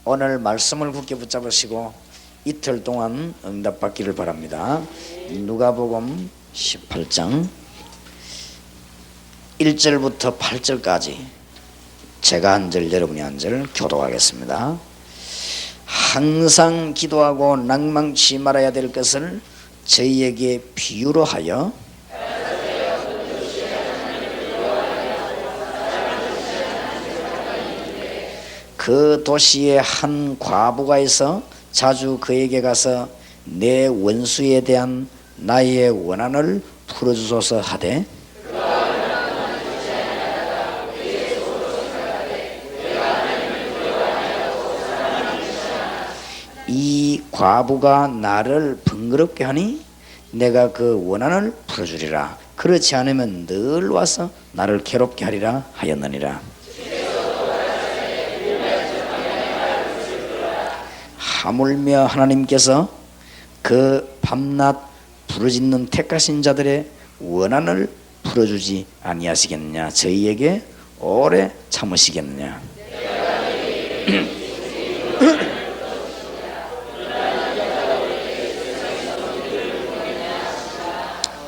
오늘 말씀을 굳게 붙잡으시고 이틀 동안 응답받기를 바랍니다. 누가복음 18장 1절부터 8절까지 제가 한 절 여러분이 한 절 교독하겠습니다. 항상 기도하고 낭망치 말아야 될 것을 저희에게 비유로 하여 그 도시에 한 과부가 있어 자주 그에게 가서 내 원수에 대한 나의 원한을 풀어주소서 하되 이 과부가 나를 번거롭게 하니 내가 그 원한을 풀어주리라. 그렇지 않으면 늘 와서 나를 괴롭게 하리라 하였느니라. 하물며 하나님께서 그 밤낮 부르짖는 택하신 자들의 원한을 풀어주지 아니하시겠느냐. 저희에게 오래 참으시겠느냐.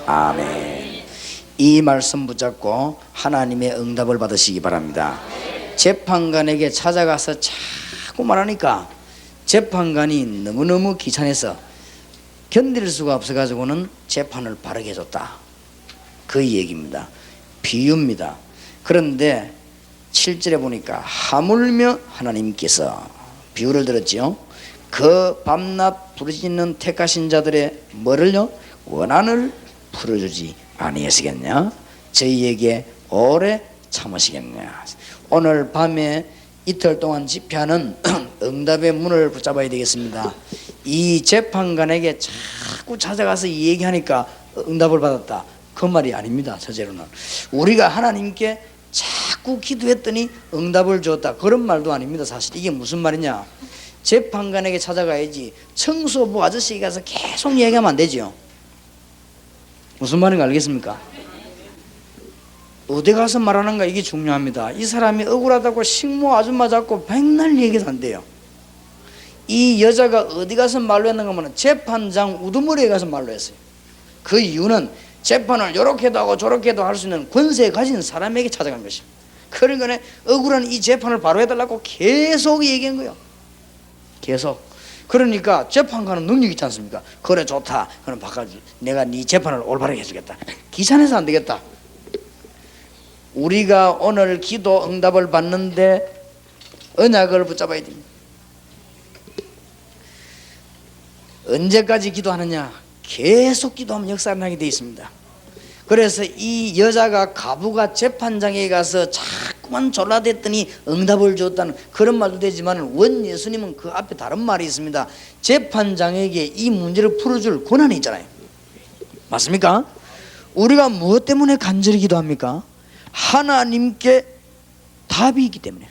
아멘. 이 말씀 붙잡고 하나님의 응답을 받으시기 바랍니다. 재판관에게 찾아가서 자꾸 말하니까 재판관이 너무너무 귀찮아서 견딜 수가 없어가지고는 재판을 바르게 해줬다. 그 얘기입니다. 비유입니다. 그런데 7절에 보니까 하물며 하나님께서 비유를 들었지요. 그 밤낮 부르짖는 택하신 자들의 뭐를요? 원한을 풀어주지 아니하시겠냐? 저희에게 오래 참으시겠냐? 오늘 밤에 이틀 동안 집회하는 응답의 문을 붙잡아야 되겠습니다. 이 재판관에게 자꾸 찾아가서 얘기하니까 응답을 받았다. 그 말이 아닙니다. 첫째로는 우리가 하나님께 자꾸 기도했더니 응답을 줬다. 그런 말도 아닙니다. 사실 이게 무슨 말이냐? 재판관에게 찾아가야지 청소부 아저씨에 가서 계속 얘기하면 안 되죠. 무슨 말인가 알겠습니까? 어디 가서 말하는가 이게 중요합니다. 이 사람이 억울하다고 식모 아줌마 잡고 백날 얘기도 안 돼요. 이 여자가 어디 가서 말로 했는가 하면 재판장 우두머리에 가서 말로 했어요. 그 이유는 재판을 이렇게도 하고 저렇게도 할 수 있는 권세 가진 사람에게 찾아간 것입니다. 그러니까 억울한 이 재판을 바로 해달라고 계속 얘기한 거예요. 계속. 그러니까 재판관은 능력 있지 않습니까? 그래 좋다. 그럼 바꿔주. 내가 네 재판을 올바르게 해주겠다. 귀찮아서 안 되겠다. 우리가 오늘 기도 응답을 받는데 언약을 붙잡아야 됩니다. 언제까지 기도하느냐? 계속 기도하면 역사를 하게 되어 있습니다. 그래서 이 여자가 가부가 재판장에 가서 자꾸만 졸라댔더니 응답을 줬다는 그런 말도 되지만 원 예수님은 그 앞에 다른 말이 있습니다. 재판장에게 이 문제를 풀어줄 권한이 있잖아요. 맞습니까? 우리가 무엇 때문에 간절히 기도합니까? 하나님께 답이 있기 때문에.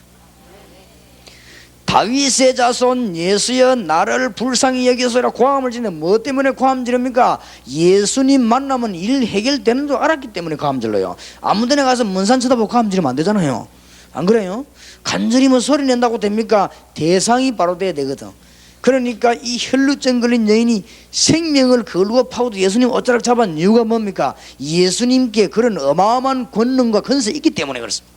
다윗의 자손 예수여 나를 불쌍히 여기소이라 고함을 지르는데 뭐 때문에 고함 지릅니까? 예수님 만나면 일 해결되는 줄 알았기 때문에 고함 질러요. 아무 데나 가서 먼 산 쳐다보고 고함 지르면 안 되잖아요. 안 그래요? 간절히 뭐 소리 낸다고 됩니까? 대상이 바로 돼야 되거든. 그러니까 이 혈루증 걸린 여인이 생명을 걸고 파고도 예수님 어쩌락 잡은 이유가 뭡니까? 예수님께 그런 어마어마한 권능과 권세 있기 때문에 그렇습니다.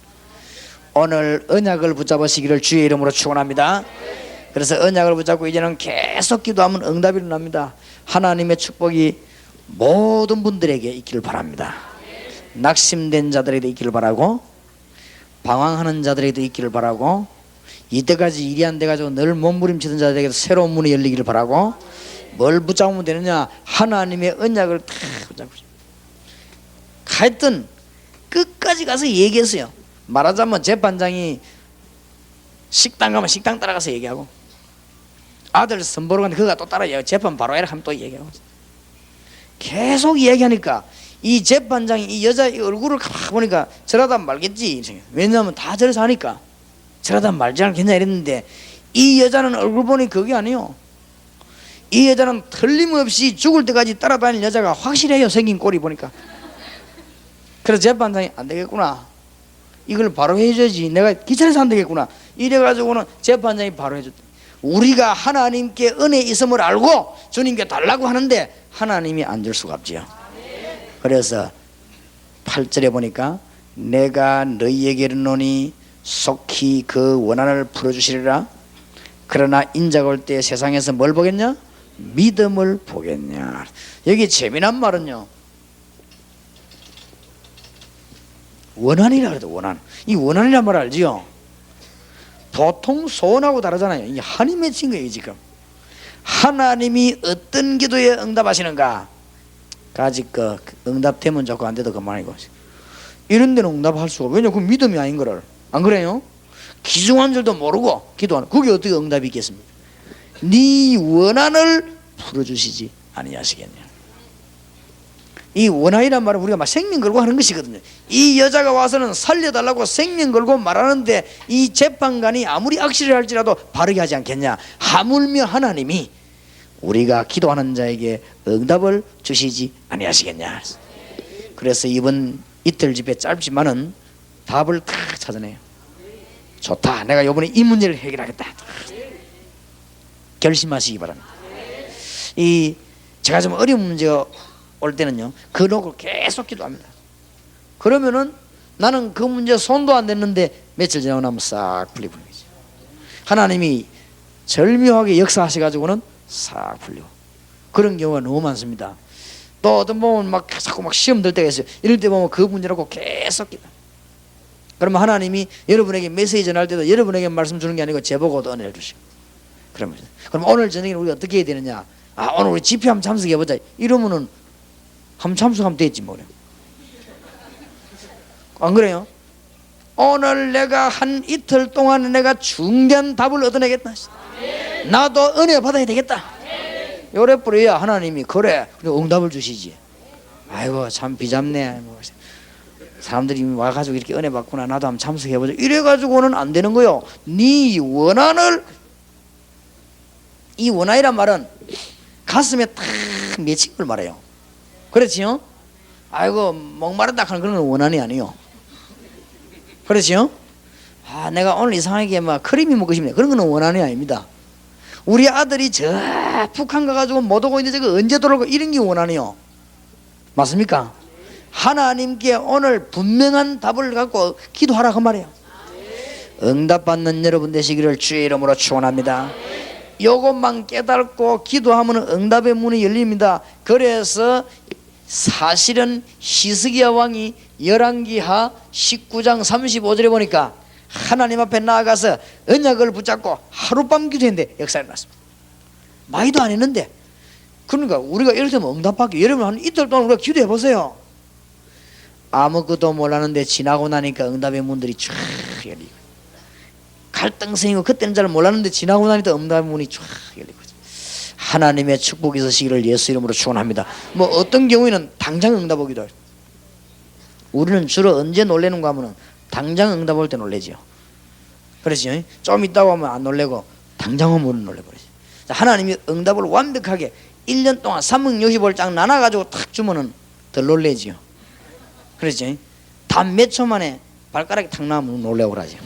오늘 언약을 붙잡으시기를 주의 이름으로 축원합니다. 그래서 언약을 붙잡고 이제는 계속 기도하면 응답이 일어납니다. 하나님의 축복이 모든 분들에게 있기를 바랍니다. 낙심된 자들에게도 있기를 바라고 방황하는 자들에게도 있기를 바라고 이때까지 일이 안 돼가지고 늘 몸부림치던 자들에게도 새로운 문이 열리기를 바라고 뭘 붙잡으면 되느냐? 하나님의 언약을 다 붙잡고 하여튼 끝까지 가서 얘기했어요. 말하자면 재판장이 식당 가면 식당 따라가서 얘기하고 아들 선보러 가는데 그가 또 따라 얘기하고 재판 바로 해라 하면 또 얘기하고 계속 얘기하니까 이 재판장이 이 여자 얼굴을 가만 보니까 저러다 말겠지. 왜냐하면 다 저래서 하니까 저러다 말지 않겠냐 이랬는데 이 여자는 얼굴 보니 그게 아니요. 이 여자는 틀림없이 죽을 때까지 따라다닐 여자가 확실해요. 생긴 꼴이 보니까. 그래서 재판장이 안 되겠구나, 이걸 바로 해줘야지, 내가 귀찮아서 안 되겠구나 이래가지고는 재판장이 바로 해줬다. 우리가 하나님께 은혜 있음을 알고 주님께 달라고 하는데 하나님이 안 줄 수가 없지요. 그래서 8절에 보니까 내가 너희에게 이르노니 속히 그 원한을 풀어주시리라. 그러나 인자가 올 때 세상에서 뭘 보겠냐? 믿음을 보겠냐. 여기 재미난 말은요, 원한이라 그래도 원한. 이 원한이란 말 알지요? 보통 소원하고 다르잖아요. 이 한이 맺힌 거예요. 지금 하나님이 어떤 기도에 응답하시는가, 아직 그 응답되면 좋고 안 돼도 그만이고, 이런 데는 응답할 수가. 왜냐면 그 믿음이 아닌 거를. 안 그래요? 기중한 줄도 모르고 기도하는, 그게 어떻게 응답이 있겠습니까? 네 원한을 풀어주시지 아니하시겠냐. 이 원한이란 말은 우리가 막 생명 걸고 하는 것이거든요. 이 여자가 와서는 살려달라고 생명 걸고 말하는데 이 재판관이 아무리 악실을 할지라도 바르게 하지 않겠냐. 하물며 하나님이 우리가 기도하는 자에게 응답을 주시지 아니하시겠냐. 그래서 이번 이틀 집회 짧지만은 답을 다 찾아내요. 좋다, 내가 이번에 이 문제를 해결하겠다, 결심하시기 바랍니다. 이 제가 좀 어려운 문제가 올 때는요, 그 놓고 계속 기도합니다. 그러면은 나는 그 문제 손도 안 댔는데 며칠 지나고 나면 싹 풀리고 거죠. 하나님이 절묘하게 역사하셔가지고는 싹 풀리고, 그런 경우가 너무 많습니다. 또 어떤 보면 막 자꾸 막 시험 들 때가 있어요. 이럴 때 보면 그 문제라고 계속 기도. 그러면 하나님이 여러분에게 메시지 전할 때도 여러분에게 말씀 주는 게 아니고 제보고도 은혜를 주시고. 그럼 오늘 저녁에 우리가 어떻게 해야 되느냐? 아, 오늘 우리 집회 한번 참석해보자. 이러면은 한번 참석하면 되겠지 뭐래. 안 그래요? 오늘 내가 한 이틀 동안 내가 중대한 답을 얻어내겠다. 나도 은혜 받아야 되겠다. 요래 뿌려야 하나님이 그래 응답을 주시지. 아이고 참 비잡네, 사람들이 와가지고 이렇게 은혜 받구나, 나도 한번 참석해보자, 이래가지고는 안 되는 거요. 네 원한을, 이 원한이란 말은 가슴에 탁 맺힌 걸 말해요. 그렇지요? 아이고 목마르다 하는 그런 건 원한이 아니요. 그렇지요? 아, 내가 오늘 이상하게 막 크림이 먹고 싶네, 그런 거는 원한이 아닙니다. 우리 아들이 저 북한 가가지고 못 오고 있는데 저거 언제 돌아오고, 이런 게 원한이요. 맞습니까? 하나님께 오늘 분명한 답을 갖고 기도하라 그 말이에요. 응답받는 여러분 되시기를 주의 이름으로 축원합니다. 요것만 깨닫고 기도하면 응답의 문이 열립니다. 그래서 사실은 히스기야 왕이 열왕기하 19장 35절에 보니까 하나님 앞에 나아가서 언약을 붙잡고 하룻밤 기도했는데 역사가 났습니다. 많이도 안 했는데. 그러니까 우리가 이럴 때면 응답받기, 여러분 한 이틀 동안 우리가 기도해 보세요. 아무것도 몰랐는데 지나고 나니까 응답의 문들이 쫙 열리고, 갈등성이고 그때는 잘 몰랐는데 지나고 나니까 응답의 문이 쫙 열리고, 하나님의 축복이 있으시기를 예수 이름으로 축원합니다. 뭐 어떤 경우에는 당장 응답 오기도 해요. 우리는 주로 언제 놀래는가 하면 당장 응답 올 때 놀래지요. 그렇지? 좀 있다고 하면 안 놀래고 당장 오면 놀래버리지. 하나님이 응답을 완벽하게 1년 동안 365일 쫙 나눠가지고 탁 주면은 덜 놀래지요. 그렇지? 단 몇 초 만에 발가락이 탁 나면 놀래고 그러죠.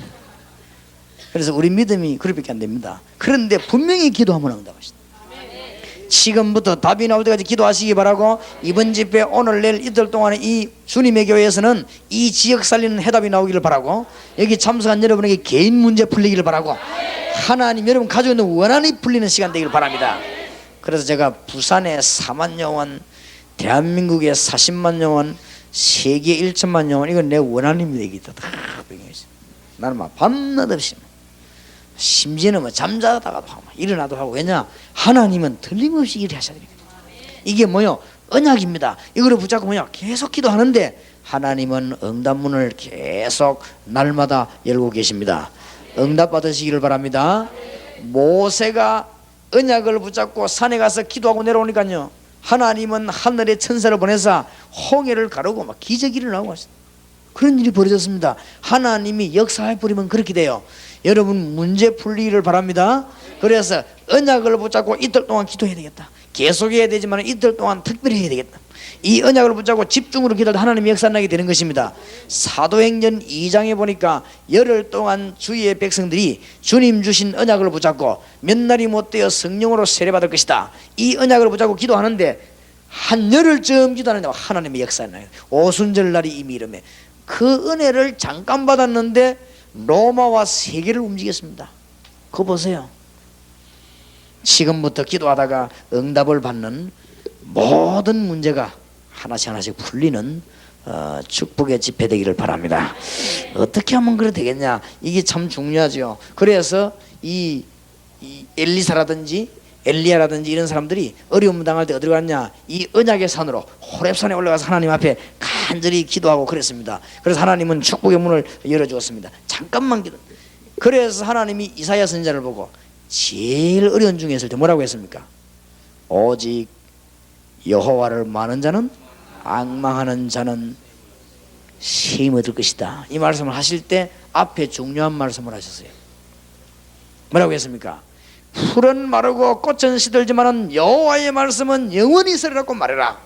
그래서 우리 믿음이 그렇게밖에 안 됩니다. 그런데 분명히 기도하면 응답하신다. 지금부터 답이 나올 때까지 기도하시기 바라고, 이번 집회 오늘 내일 이틀 동안에 이 주님의 교회에서는 이 지역 살리는 해답이 나오기를 바라고, 여기 참석한 여러분에게 개인 문제 풀리기를 바라고, 하나님 여러분 가지고 있는 원한이 풀리는 시간 되기를 바랍니다. 그래서 제가 부산에 4만여 원, 대한민국에 40만 원, 세계 1천만 원, 이건 내 원한입니다. 이게 다 배경이죠. 나는 막 밤낮 없이, 심지어는 뭐 잠자다가도 하고 일어나도 하고. 왜냐? 하나님은 틀림없이 일을 하셔야 됩니다. 이게 뭐요? 언약입니다. 이거를 붙잡고 뭐냐? 계속 기도하는데 하나님은 응답문을 계속 날마다 열고 계십니다. 응답 받으시기를 바랍니다. 모세가 언약을 붙잡고 산에 가서 기도하고 내려오니까요, 하나님은 하늘의 천사를 보내서 홍해를 가르고 막 기적이 일어나고 하셨어요. 그런 일이 벌어졌습니다. 하나님이 역사해 버리면 그렇게 돼요. 여러분 문제 풀리기를 바랍니다. 그래서 언약을 붙잡고 이틀 동안 기도해야 되겠다. 계속해야 되지만 이틀 동안 특별히 해야 되겠다. 이 언약을 붙잡고 집중으로 기도할 때 하나님의 역사 나게 되는 것입니다. 사도행전 2장에 보니까 열흘 동안 주의 백성들이 주님 주신 언약을 붙잡고 몇 날이 못 되어 성령으로 세례받을 것이다. 이 언약을 붙잡고 기도하는데 한 열흘쯤 기도하는데 하나님의 역사 나요. 오순절 날이 이미 이름에 그 은혜를 잠깐 받았는데 로마와 세계를 움직였습니다. 그거 보세요. 지금부터 기도하다가 응답을 받는 모든 문제가 하나씩 하나씩 풀리는 축복의 집회 되기를 바랍니다. 어떻게 하면 그래 되겠냐? 이게 참 중요하죠. 그래서 이 엘리사라든지 엘리야라든지 이런 사람들이 어려움 당할 때 어디로 갔냐? 이 언약의 산으로 호렙산에 올라가서 하나님 앞에 간절히 기도하고 그랬습니다. 그래서 하나님은 축복의 문을 열어주었습니다. 잠깐만 기도. 그래서 하나님이 이사야 선지자를 보고 제일 어려운 중에 있을 때 뭐라고 했습니까? 오직 여호와를 많은 자는 앙망하는 자는 세임 얻을 것이다. 이 말씀을 하실 때 앞에 중요한 말씀을 하셨어요. 뭐라고 했습니까? 풀은 마르고 꽃은 시들지만은 여호와의 말씀은 영원히 있으리라고 말해라.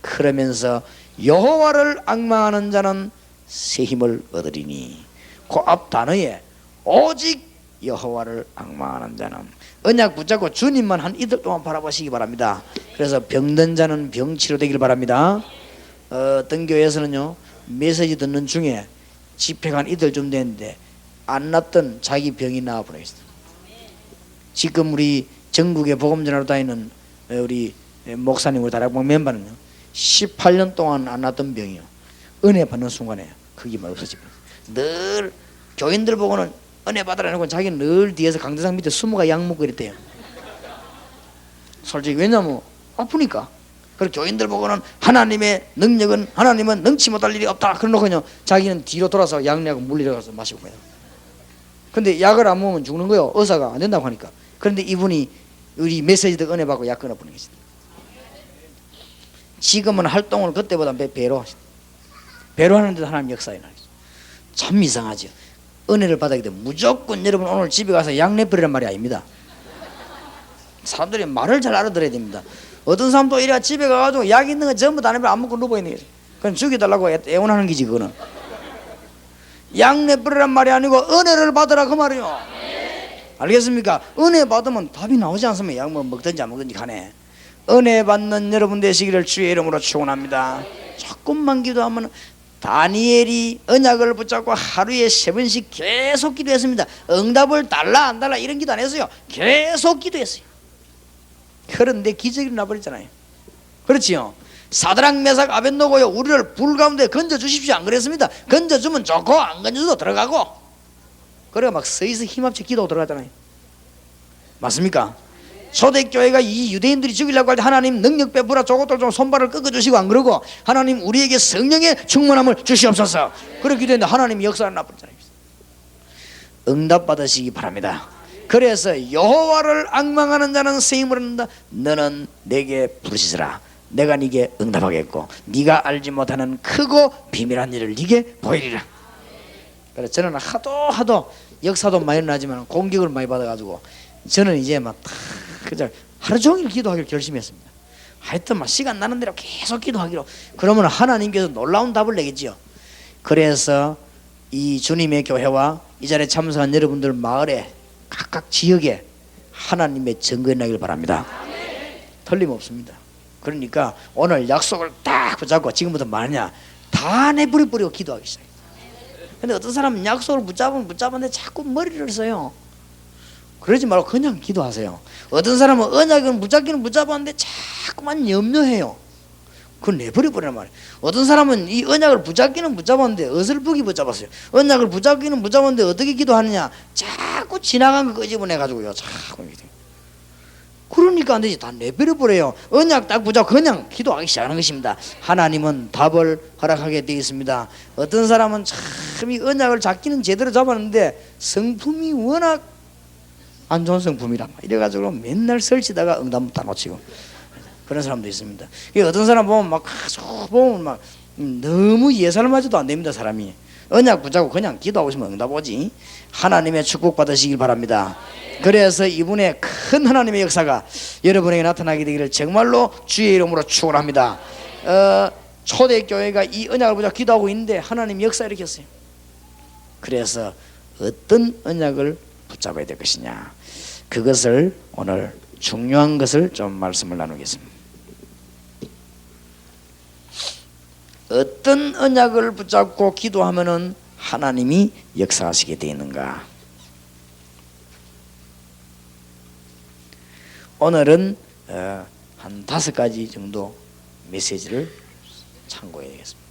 그러면서 여호와를 앙망하는 자는 새 힘을 얻으리니 그 앞 단어에 오직 여호와를 앙망하는 자는 언약 붙잡고 주님만 한 이틀 동안 바라보시기 바랍니다. 그래서 병든 자는 병 치료되길 바랍니다. 어떤 교회에서는요 메시지 듣는 중에 집회가 한 이틀쯤 됐는데 안 낫던 자기 병이 나와버렸어요. 지금 우리 전국에 복음 전하러 다니는 우리 목사님 우리 다락방 멤버는요 18년 동안 안 낫던 병이요 은혜 받는 순간에 그게 막 없어지고 늘 교인들 보고는 은혜 받으라는 자기는 늘 뒤에서 강대상 밑에 숨어가 약 먹고 이랬대요. 솔직히 왜냐면 아프니까. 그리고 교인들 보고는 하나님의 능력은 하나님은 능치 못할 일이 없다 그러놓고요 자기는 뒤로 돌아서 약내하고 물리러 가서 마시고 가요. 근데 약을 안 먹으면 죽는 거예요. 의사가 안 된다고 하니까. 그런데 이분이 우리 메시지들 은혜 받고 약 끊어버리는 것이다. 지금은 활동을 그때보다 배로 하는데도 하나님 역사에 나겠죠. 참 이상하죠. 은혜를 받아야 돼. 무조건 여러분 오늘 집에 가서 약 내버리란 말이 아닙니다. 사람들이 말을 잘 알아들어야 됩니다. 어떤 사람도 이래 집에 가가지고 약 있는 거 전부 다 내버려 안 먹고 누워있는 거지. 그럼 죽여달라고 애원하는 거지 그거는. 약 내버리란 말이 아니고 은혜를 받으라 그 말이요. 알겠습니까? 은혜 받으면 답이 나오지 않습니까? 약 먹든지 안 먹든지 간에. 은혜 받는 여러분 되시기를 주의 이름으로 축원합니다. 조금만 기도하면 다니엘이 언약을 붙잡고 하루에 3번씩 계속 기도했습니다. 응답을 달라 안 달라 이런 기도 안 했어요. 계속 기도했어요. 그런데 기적이 나버렸잖아요. 그렇지요. 사드락 메삭 아벳노고요 우리를 불 가운데 건져 주십시오 안 그랬습니다. 건져 주면 좋고 안 건져도 들어가고. 그래가 막 서있어 힘합쳐 기도하고 들어가잖아요. 맞습니까? 초대교회가 이 유대인들이 죽이려고 할 때 하나님 능력 베풀어 저것들 좀 손발을 꺾어주시고 안 그러고 하나님 우리에게 성령의 충만함을 주시옵소서. 그렇게 기도했는데 하나님이 역사를 나버렸잖아요. 응답 받으시기 바랍니다. 그래서 여호와를 앙망하는 자는 새 힘을 얻는다. 너는 내게 부르시라. 내가 네게 응답하겠고 네가 알지 못하는 크고 비밀한 일을 네게 보이리라. 그래서 저는 하도 역사도 많이 나지만 공격을 많이 받아가지고 저는 이제 막 그저 하루 종일 기도하기로 결심했습니다. 하여튼 막 시간 나는 대로 계속 기도하기로. 그러면 하나님께서 놀라운 답을 내겠지요. 그래서 이 주님의 교회와 이 자리에 참석한 여러분들 마을에 각각 지역에 하나님의 증거가 나길 바랍니다. 틀림없습니다. 그러니까 오늘 약속을 딱 붙잡고 지금부터 뭐하냐 다 내버려버리고 기도하기 시작해요. 근데 어떤 사람은 약속을 붙잡았는데 자꾸 머리를 써요. 그러지 말고 그냥 기도하세요. 어떤 사람은 언약은 붙잡았는데 자꾸만 염려해요. 그걸 내버려버리란 말이에요. 어떤 사람은 이 언약을 붙잡았는데 어설프게 붙잡았어요. 언약을 붙잡았는데 어떻게 기도하느냐 자꾸 지나간 거 끄집어내가지고요 자꾸. 그러니까 안 되지. 다 내버려버려요. 언약 딱 붙잡고 그냥 기도하기 시작하는 것입니다. 하나님은 답을 허락하게 되어 있습니다. 어떤 사람은 참 이 언약을 잡기는 제대로 잡았는데 성품이 워낙 안 좋은 성품이라 이래가지고 맨날 설치다가 응답 다 놓치고 그런 사람도 있습니다. 어떤 사람 보면 막 너무 예산을 맞아도 안 됩니다. 사람이 언약 붙잡고 그냥 기도하고 있으면 응답 오지. 하나님의 축복 받으시길 바랍니다. 그래서 이분의 큰 하나님의 역사가 여러분에게 나타나게 되기를 정말로 주의 이름으로 축원합니다. 초대교회가 이 언약을 붙잡고 기도하고 있는데 하나님 역사 일으켰어요. 그래서 어떤 언약을 붙잡아야 될 것이냐, 그것을 오늘 중요한 것을 좀 말씀을 나누겠습니다. 어떤 언약을 붙잡고 기도하면은 하나님이 역사하시게 되어 있는가? 오늘은 한 5가지 정도 메시지를 참고해야 되겠습니다.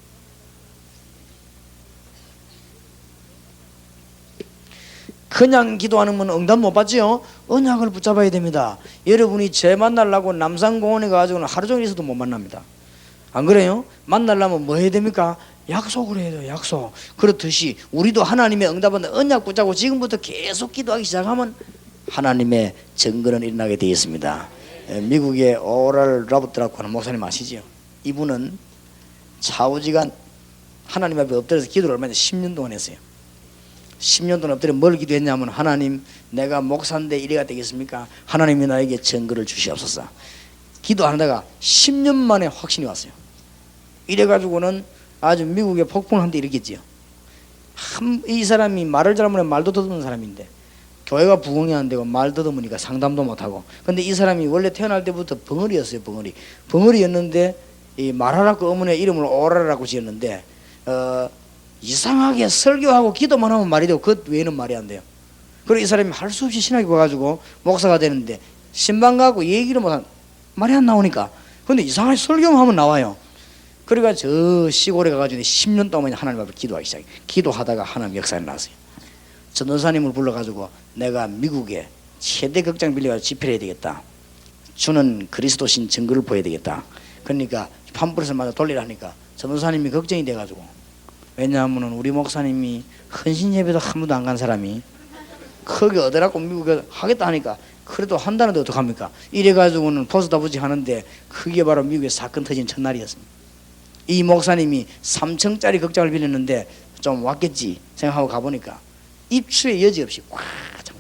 그냥 기도하는 건 응답 못 받지요. 언약을 붙잡아야 됩니다. 여러분이 제 만나려고 남산공원에 가가지고는 하루 종일 있어도 못 만납니다. 안 그래요? 만나려면 뭐 해야 됩니까? 약속을 해야 돼요. 약속. 그렇듯이 우리도 하나님의 응답은 언약 붙잡고 지금부터 계속 기도하기 시작하면 하나님의 증거는 일어나게 되어 있습니다. 미국의 오랄 로버트라고 하는 목사님 아시죠? 이분은 좌우지간 하나님 앞에 엎드려서 기도를 얼마 전에 10년 동안 했어요. 10년 동안 엎드려 뭘 기도했냐면, 하나님, 내가 목사인데 이래가 되겠습니까? 하나님이 나에게 증거를 주시옵소서. 기도하다가 10년 만에 확신이 왔어요. 이래가지고는 아주 미국에 폭풍을 한 대 일으켰지요. 이 사람이 말을 잘하면 말도 더듬는 사람인데 교회가 부흥이 안 되고 말 더듬으니까 상담도 못하고. 근데 이 사람이 원래 태어날 때부터 벙어리였어요. 벙어리였는데 이 말하라고 어머니의 이름을 오라라고 지었는데 이상하게 설교하고 기도만 하면 말이 되고 그 외에는 말이 안 돼요. 그리고 이 사람이 할 수 없이 신학이 와가지고 목사가 되는데 신방 가고 얘기를 못한, 말이 안 나오니까. 근데 이상하게 설교만 하면 나와요. 그러니까 저 시골에 가가지고 10년 동안 하나님 앞에 기도하기 시작해요. 기도하다가 하나님 역사에 나왔어요. 전도사님을 불러가지고 내가 미국에 최대 극장 빌려가지고 집회를 해야 되겠다. 주는 그리스도신 증거를 보여야 되겠다. 그러니까 팜플렛을 마저 돌리라 하니까 전도사님이 걱정이 돼가지고, 왜냐하면 우리 목사님이 헌신 예배도 한 번도 안 간 사람이 거기 어디라고 미국에 하겠다 하니까 그래도 한다는데 어떡합니까? 이래가지고는 보스다부지 하는데 그게 바로 미국에 사건 터진 첫날이었습니다. 이 목사님이 3층짜리 극장을 빌렸는데 좀 왔겠지 생각하고 가보니까 입추에 여지없이 꽉 차고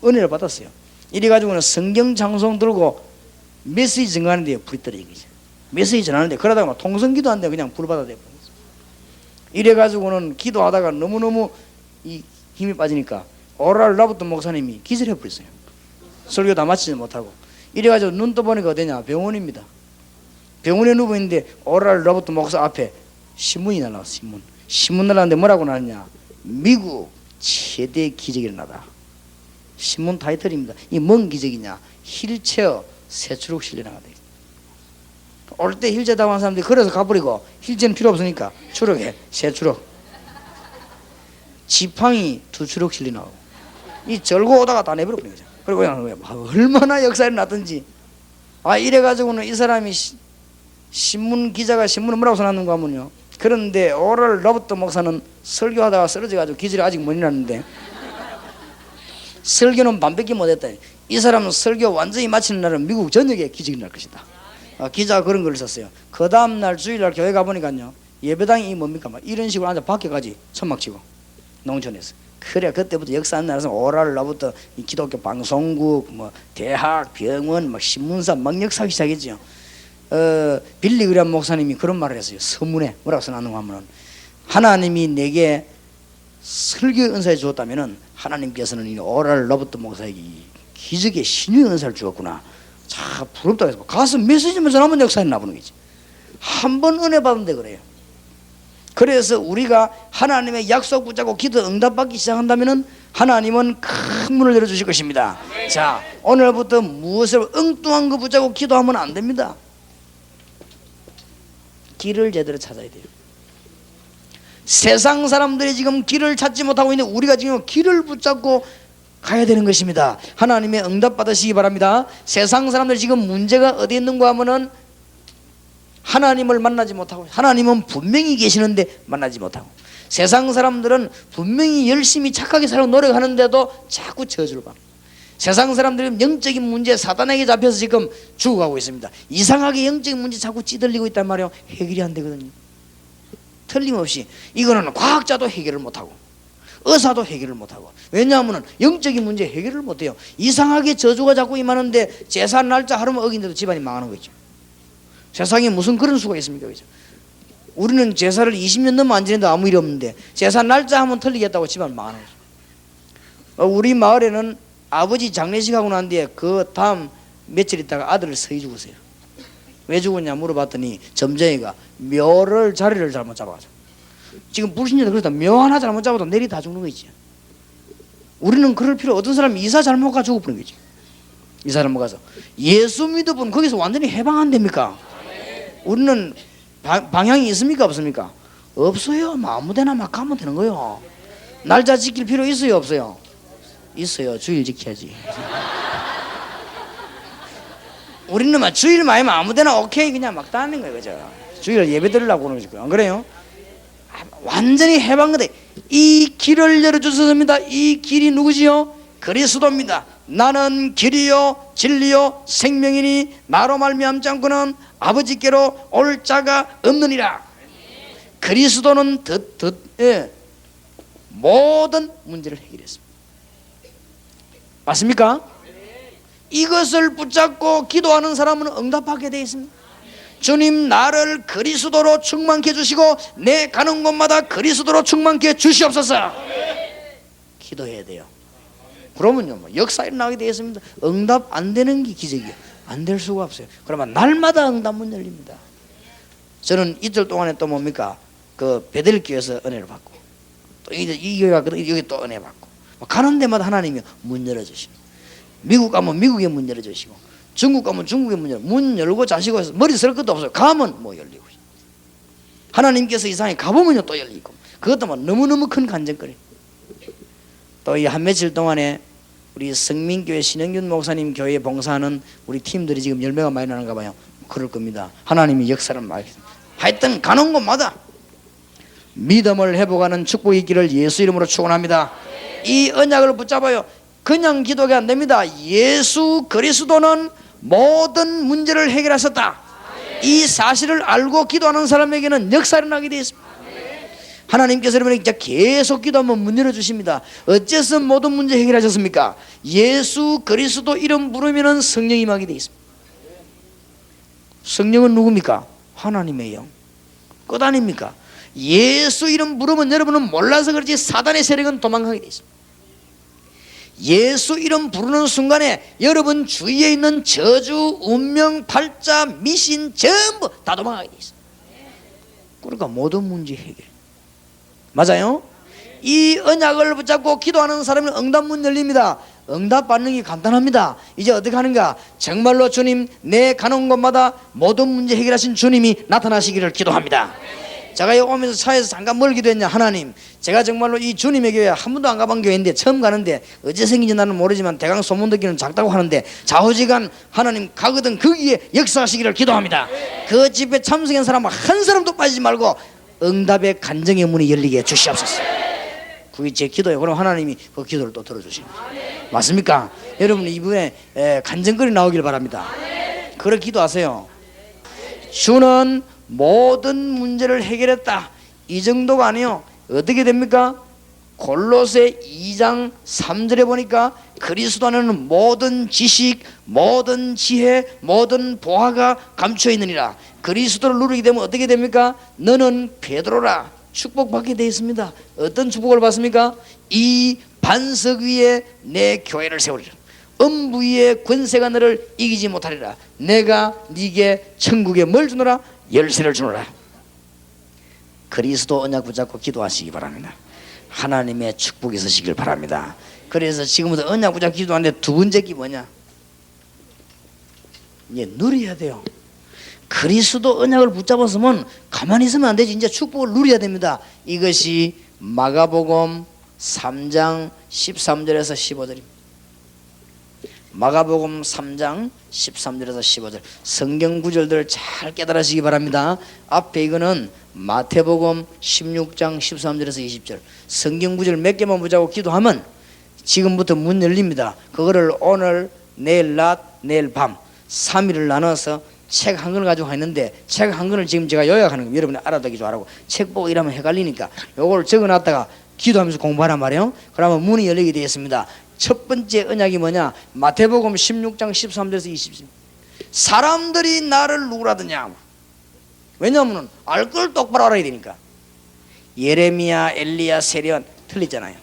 은혜를 받았어요. 이래가지고는 성경 장송 들고 메시지 전하는데 불이 떨어진 거죠. 메시지 전하는데 그러다가 막 통성기도 안 돼 그냥 불 받아 대고. 이래가지고는 기도하다가 너무너무 이 힘이 빠지니까 오랄 라부터 목사님이 기절해 버렸어요. 설교 다 마치지 못하고. 이래가지고 눈 떠보니까 어디냐? 병원입니다. 병원에 누워있는데 오랄 라부터 목사 앞에 신문이 날라왔어. 신문 날라왔는데 뭐라고 나왔냐? 미국 최대 기적이 일어나다. 신문 타이틀입니다. 이 뭔 기적이냐? 휠체어 새 트럭 실려나가다. 올 때 휠체어 타고 한 사람들이 그래서 가버리고, 휠체어는 필요 없으니까 트럭에 새 트럭, 지팡이 2트럭 실려나가고, 이 절고 오다가 다 내버려버린 거죠. 그리고 그냥 얼마나 역사에 났든지. 이래가지고는 이 사람이 신문 기자가 신문을 뭐라고 써놨는가 하면요, 그런데 오랄 로버트 목사는 설교하다가 쓰러져가지고 기절이 아직 못 일어났는데 설교는 반밖에 못했다. 이 사람은 설교 완전히 마치는 날은 미국 전역에 기적이 날 것이다. 기자가 그런 걸 썼어요. 그 다음날 주일날 교회 가보니까요, 예배당이 뭡니까? 막 이런 식으로 앉아 밖에까지 천막 치고, 농촌에서. 그래 그때부터 역사 안 나서 오랄 로버트 기독교 방송국, 뭐 대학, 병원, 막 신문사 막 역사하기 시작했죠. 빌리 그레이엄 목사님이 그런 말을 했어요. 서문에 뭐라고 써놨는가 하면, 하나님이 내게 설교 은사에 주었다면은 하나님께서는 이 오랄 로버트 목사에게 기적의 신유의 은사를 주었구나. 자, 부럽다 해서 가서 메시지만 전하면 역사에 나보는 거지. 한 번 은혜 받은데 그래요. 그래서 우리가 하나님의 약속 붙잡고 기도 응답받기 시작한다면은 하나님은 큰 문을 열어주실 것입니다. 자, 오늘부터 무엇을 엉뚱한 거 붙잡고 기도하면 안 됩니다. 길을 제대로 찾아야 돼요. 세상 사람들이 지금 길을 찾지 못하고 있는데 우리가 지금 길을 붙잡고 가야 되는 것입니다. 하나님의 응답 받으시기 바랍니다. 세상 사람들이 지금 문제가 어디 있는가 하면은 하나님을 만나지 못하고, 하나님은 분명히 계시는데 만나지 못하고, 세상 사람들은 분명히 열심히 착하게 살려고 노력하는데도 자꾸 저주를 받고, 세상 사람들은 영적인 문제 사단에게 잡혀서 지금 죽어가고 있습니다. 이상하게 영적인 문제 자꾸 찌들리고 있단 말이에요. 해결이 안 되거든요. 틀림없이 이거는 과학자도 해결을 못하고 의사도 해결을 못하고, 왜냐하면 영적인 문제 해결을 못해요. 이상하게 저주가 자꾸 임하는데 제사 날짜 하루만 어긴데도 집안이 망하는 거죠. 세상에 무슨 그런 수가 있습니까? 그죠? 우리는 제사를 20년 넘어 안 지내도 아무 일이 없는데 제사 날짜 한번 틀리겠다고 집안 망하는 거죠. 우리 마을에는 아버지 장례식 하고 난 뒤에 그 다음 며칠 있다가 아들을 서희 죽으세요. 왜 죽었냐 물어봤더니 점쟁이가 묘를 자리를 잘못 잡아가지고, 지금 불신자들 그렇다, 묘 하나 잘못 잡아도 내리 다 죽는 거 있지. 우리는 그럴 필요, 어떤 사람이 이사 잘못 가 죽어버린 거지. 이사 잘못 가서 예수 믿어본 거기서 완전히 해방 안 됩니까? 우리는 방향이 있습니까 없습니까? 없어요. 뭐 아무데나 막 가면 되는 거예요. 날짜 지킬 필요 있어요 없어요? 있어요. 주일 지켜야지. 우리는 막 주일 마이면 아무데나 오케이 그냥 막 다니는 거예요. 그죠? 주일 예배 드리려고 그러는 거죠. 안 그래요? 완전히 해방돼. 이 길을 열어주셨습니다. 이 길이 누구지요? 그리스도입니다. 나는 길이요 진리요 생명이니 나로 말미암지 않고는 아버지께로 올 자가 없느니라. 그리스도는 모든 문제를 해결했습니다. 맞습니까? 이것을 붙잡고 기도하는 사람은 응답하게 되어 있습니다. 주님 나를 그리스도로 충만케 해주시고 내 가는 곳마다 그리스도로 충만케 주시옵소서. 기도해야 돼요. 그러면요 뭐 역사 일어나게 되어 있습니다. 응답 안 되는 게 기적이에요. 안 될 수가 없어요. 그러면 날마다 응답문 열립니다. 저는 이틀 동안에 또 뭡니까 그 베델교회에서 은혜를 받고, 또 이 교회 가거든 여기 또 은혜 받고, 가는 데마다 하나님이 문 열어주십니다. 미국 가면 미국에 문 열어주시고, 중국 가면 중국에 문 열고 자시고 해서 머리 쓸 것도 없어요. 가면 뭐 열리고, 하나님께서 이상에 가보면요 또 열리고, 그것도 뭐 너무너무 큰 간증거리. 또 이 한 며칠 동안에 우리 성민교회 신영균 목사님 교회에 봉사하는 우리 팀들이 지금 열매가 많이 나는가 봐요. 그럴 겁니다. 하나님이 역사를 많이 했습니다. 하여튼 가는 곳마다 믿음을 회복하는 축복이 있기를 예수 이름으로 축원합니다. 이 언약을 붙잡아요. 그냥 기도가 안 됩니다. 예수 그리스도는 모든 문제를 해결하셨다. 이 사실을 알고 기도하는 사람에게는 역사가 일어나게 되어 있습니다. 하나님께서 여러분에게 계속 기도하면 문 열어주십니다. 어째서 모든 문제 해결하셨습니까? 예수 그리스도 이름 부르면 성령이 임하게 되어 있습니다. 성령은 누굽니까? 하나님의 영. 끝 아닙니까? 예수 이름 부르면 여러분은 몰라서 그렇지 사단의 세력은 도망가게 되어 있습니다. 예수 이름 부르는 순간에 여러분 주위에 있는 저주, 운명, 팔자, 미신 전부 다 도망가게 되어 있습니다. 그러니까 모든 문제 해결. 맞아요? 이 언약을 붙잡고 기도하는 사람은 응답문 열립니다. 응답 받는 게 간단합니다. 이제 어떻게 하는가? 정말로 주님 내 가는 곳마다 모든 문제 해결하신 주님이 나타나시기를 기도합니다. 제가 여기 오면서 차에서 잠깐 뭘 기도했냐. 하나님 제가 정말로 이 주님의 교회 한 번도 안 가본 교회인데 처음 가는데 어째 생긴지 나는 모르지만 대강 소문 듣기는 작다고 하는데 좌우지간 하나님 가거든 거기에 역사하시기를 기도합니다. 그 집에 참석한 사람 한 사람도 빠지지 말고 응답의 간증의 문이 열리게 주시옵소서. 그게 제 기도예요. 그럼 하나님이 그 기도를 또 들어주십니다. 맞습니까? 여러분 이번에 간증거리 나오길 바랍니다. 그렇게 기도하세요. 주는 모든 문제를 해결했다. 이 정도가 아니요. 어떻게 됩니까? 골로새 2장 3절에 보니까 그리스도 안에는 모든 지식, 모든 지혜, 모든 보화가 감추어 있느니라. 그리스도를 누리게 되면 어떻게 됩니까? 너는 베드로라. 축복받게 되어 있습니다. 어떤 축복을 받습니까? 이 반석 위에 내 교회를 세우리라. 음부 위에 권세가 너를 이기지 못하리라. 내가 네게 천국에 뭘 주노라? 열쇠를 주노라. 그리스도 언약 붙잡고 기도하시기 바랍니다. 하나님의 축복이 있으시길 바랍니다. 그래서 지금부터 언약 붙잡고 기도하는데 두 번째 게 뭐냐? 이제 누려야 돼요. 그리스도 언약을 붙잡았으면 가만히 있으면 안 되지. 이제 축복을 누려야 됩니다. 이것이 마가복음 3장 13절에서 15절입니다. 마가복음 3장 13절에서 15절 성경 구절들을 잘 깨달으시기 바랍니다. 앞에 이거는 마태복음 16장 13절에서 20절 성경 구절 몇 개만 보자고 기도하면 지금부터 문 열립니다. 그거를 오늘 내일 낮 내일 밤 3일을 나눠서 책 한 권을 가지고 있는데 책 한 권을 지금 제가 요약하는 거 여러분이 알아두기 좋아하고 책 보고 이러면 헷갈리니까 요걸 적어놨다가 기도하면서 공부하란 말이에요. 그러면 문이 열리게 되겠습니다. 첫 번째 언약이 뭐냐? 마태복음 16장 13절에서 20절. 사람들이 나를 누구라더냐? 왜냐하면 알 걸 똑바로 알아야 되니까. 예레미야, 엘리야, 세례요한 틀리잖아요.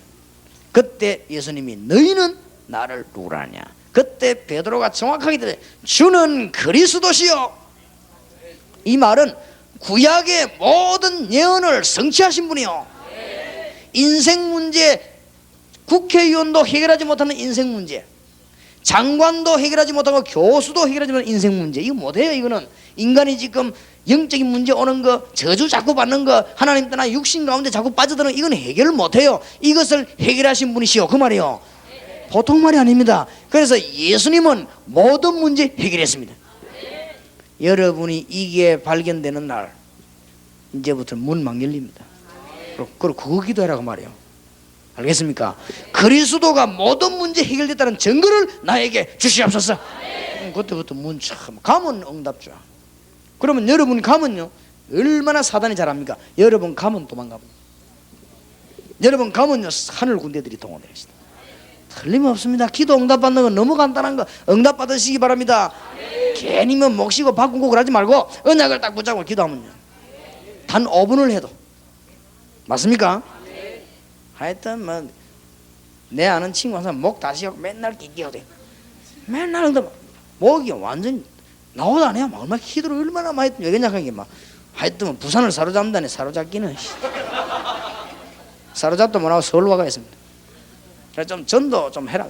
그때 예수님이 너희는 나를 누구라냐? 그때 베드로가 정확하게 들어요. 주는 그리스도시요. 이 말은 구약의 모든 예언을 성취하신 분이요. 인생 문제, 국회의원도 해결하지 못하는 인생 문제, 장관도 해결하지 못하고 교수도 해결하지 못하는 인생 문제, 이거 못해요. 이거는 인간이 지금 영적인 문제 오는 거, 저주 자꾸 받는 거, 하나님 떠나 육신 가운데 자꾸 빠져드는 거, 이건 해결을 못해요. 이것을 해결하신 분이시오, 그 말이요. 보통 말이 아닙니다. 그래서 예수님은 모든 문제 해결했습니다. 여러분이 이게 발견되는 날 이제부터 문 막 열립니다. 그리고 그거 기도하라고 말이에요. 알겠습니까? 그리스도가 모든 문제 해결됐다는 증거를 나에게 주시옵소서. 그때부터 문 참 가면 응답죠. 그러면 여러분이 가면요 얼마나 사단이 잘합니까? 여러분 가면 도망갑니다. 여러분 가면요 하늘 군대들이 동원되어 있습니다. 틀림없습니다. 기도 응답받는 건 너무 간단한 거 응답받으시기 바랍니다. 괜히 뭐 목시고 바꾸고 그러지 말고 언약을 딱 붙잡고 기도하면요 단 5분을 해도 맞습니까? 하여튼 뭐 내 아는 친구 한 사람 목 다시 하고 맨날 기기하대. 맨날 응답 목이 완전 나오도 안 해요. 막 얼마나 기도를 얼마나 많이 했더니 왜냐하게 막 하여튼 부산을 사로잡는다네. 사로잡기는 사로잡도 못하고 서울 와가 있습니다. 그래서 좀 전도 좀 해라.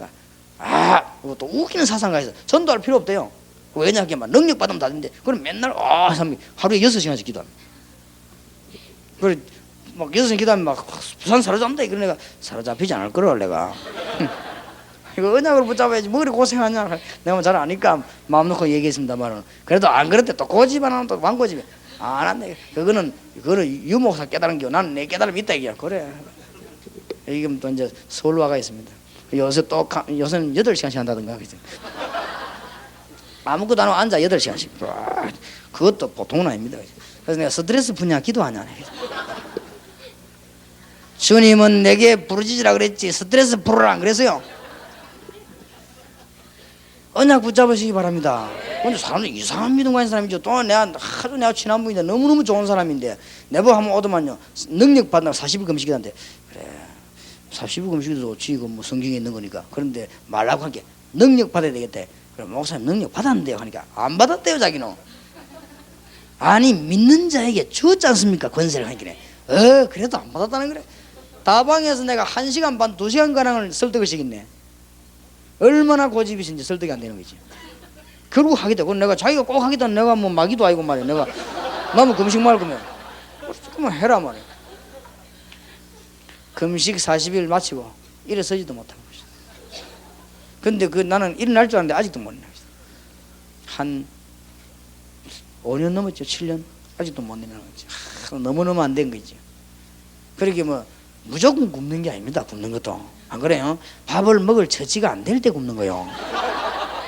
또 웃기는 사상가 있어. 전도할 필요 없대요. 왜냐하게 막 능력 받으면 다 되는데 그럼 맨날 하루에 6시간씩 기도합니다. 그래 막 6시간 기도하면 막 부산 사로잡는다. 그런 내가 사로잡히지 않을 거를 내가 이거 언약을 붙잡아야지 뭐 그리 고생하냐. 내가 잘 아니까 마음 놓고 얘기했습니다만 그래도 안 그럴 때 또 고집 안 하면 또 왕고집에 안 한대. 그거는 유목사 깨달은 게 나는 내 깨달음이 있다 이게. 그래 지금 또 이제 서울 와가 있습니다. 요새는 8시간씩 한다던가. 아무것도 안 하고 앉아 8시간씩. 그것도 보통은 아닙니다. 그래서 내가 스트레스 분야 기도하냐. 주님은 내게 부르짖으라 그랬지 스트레스 풀어라 안 그랬어요. 언약 붙잡으시기 바랍니다. 근데 사람들 이상한 믿음 가진 사람이죠. 또 내가 친한 분인데 너무너무 좋은 사람인데 내보 한번 오더만요 능력 받는다고 40일 금식이던데. 그래 40일 금식도 좋지 이거 뭐 성경에 있는 거니까. 그런데 말라고 하니까 능력 받아야 되겠대. 그럼 목사님 능력 받았는데요 하니까 안 받았대요 자기는. 아니 믿는 자에게 주었지 않습니까 권세를 하니까. 그래도 안 받았다는 거래. 다방에서 내가 1시간 반 2시간 가량을 설득을 시켰네. 얼마나 고집이신지 설득이 안 되는 거지. 결국 하게 되고 내가 자기가 꼭 하겠다는 내가 뭐 마기도 아니고 말이야. 내가 나무 금식 말 거면 조금만 해라 말이야. 금식 40일 마치고 일어서지도 못하고 있어. 근데 나는 일어날 줄 알았는데 아직도 못 일어나고 있어. 한 5년 넘었죠. 7년 아직도 못 일어나고 있지. 너무너무 안 된 거지. 그러게 뭐 무조건 굶는 게 아닙니다. 굶는 것도 안 그래요? 밥을 먹을 처지가 안 될 때 굶는 거요.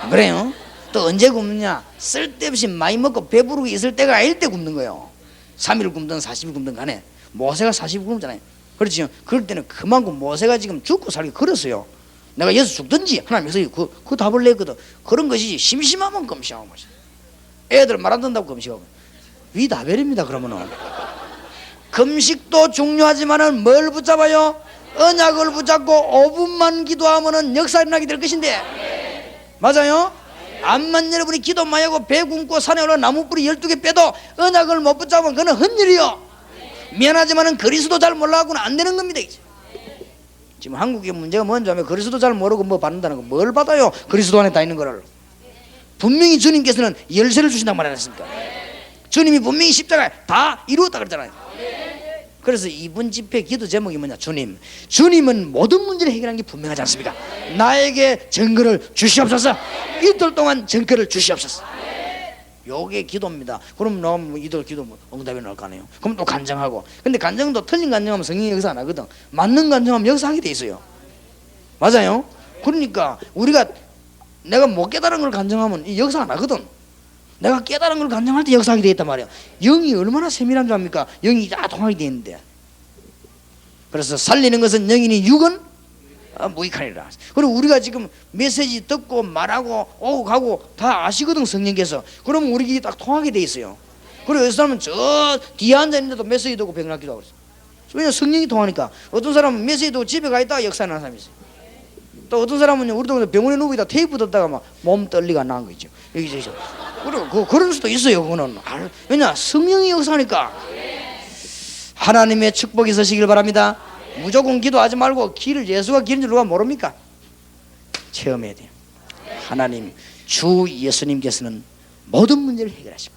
안 그래요? 또 언제 굶느냐? 쓸데없이 많이 먹고 배부르게 있을 때가 아닐 때 굶는 거요. 3일 굶든 40일 굶든 간에 모세가 40일 굶잖아요. 그렇죠? 그럴 때는 그만큼 모세가 지금 죽고 살기 그랬어요. 내가 여기서 죽든지 하나님께서 그 답을 냈거든. 그런 것이지 심심하면 금식하고 마시. 애들 말 안 듣는다고 금식하고 위다벨입니다. 그러면은 금식도 중요하지만은 뭘 붙잡아요? 언약을 붙잡고 5분만 기도하면은 역사 일어나게 될 것인데 맞아요? 암만 여러분이 기도 많이 하고 배 굶고 산에 올라 나무뿌리 12개 빼도 언약을 못 붙잡으면 그건 헛일이요. 미안하지만은 그리스도 잘 몰라갖고는 안 되는 겁니다. 이제. 지금 한국의 문제가 뭔지 하면 그리스도 잘 모르고 뭐 받는다는 거 뭘 받아요? 그리스도 안에 다 있는 거를. 분명히 주님께서는 열쇠를 주신다고 말하셨습니까? 주님이 분명히 십자가에 다 이루었다 그랬잖아요. 그래서 이번 집회 기도 제목이 뭐냐? 주님은 모든 문제를 해결한 게 분명하지 않습니까? 나에게 증거를 주시옵소서. 이틀 동안 증거를 주시옵소서. 요게 기도입니다. 그럼 너무 이들 기도 응답이 나올 거 아니에요. 그럼 또 간증하고. 근데 간증도 틀린 간증하면 성경이 역사 안 하거든. 맞는 간증하면 역사하게 돼 있어요. 맞아요? 그러니까 우리가 내가 못 깨달은 걸 간증하면 이 역사 안 하거든. 내가 깨달은 걸 간증할 때 역사하게 되어 있단 말이에요. 영이 얼마나 세밀한 줄 압니까? 영이 다 통하게 되어 있는데. 그래서 살리는 것은 영이니 육은 무익하니라. 그리고 우리가 지금 메시지 듣고 말하고 오고 가고 다 아시거든, 성령께서. 그러면 우리 길이 딱 통하게 돼 있어요. 그리고 어떤 사람은 저 뒤에 앉아있는데도 메시지 듣고 병 낫기도 하고 그랬어요. 왜냐면 성령이 통하니까. 어떤 사람은 메시지 듣고 집에 가 있다가 역사 나는 사람이 있어요. 또 어떤 사람은 우리 동네 병원에 누워 있다 테이프 듣다가 막 몸 떨리가 나는 거 있죠. 여기저기서. 그리고 그런 수도 있어요. 그거는. 왜냐, 성령이 역사하니까. 하나님의 축복이 있으시길 바랍니다. 무조건 기도하지 말고 길을 예수가 길인 줄 누가 모릅니까? 체험해야 돼요. 하나님, 주 예수님께서는 모든 문제를 해결하시고,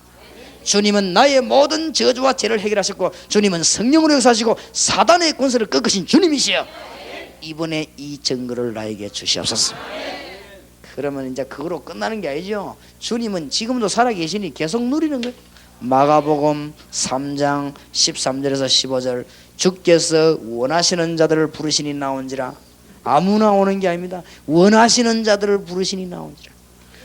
주님은 나의 모든 저주와 죄를 해결하셨고, 주님은 성령으로 역사하시고 사단의 권세를 꺾으신 주님이시여. 이번에 이 증거를 나에게 주시옵소서. 그러면 이제 그거로 끝나는 게 아니죠. 주님은 지금도 살아계시니 계속 누리는 거예요. 마가복음 3장 13절에서 15절, 주께서 원하시는 자들을 부르시니 나온지라. 아무나 오는 게 아닙니다. 원하시는 자들을 부르시니 나온지라.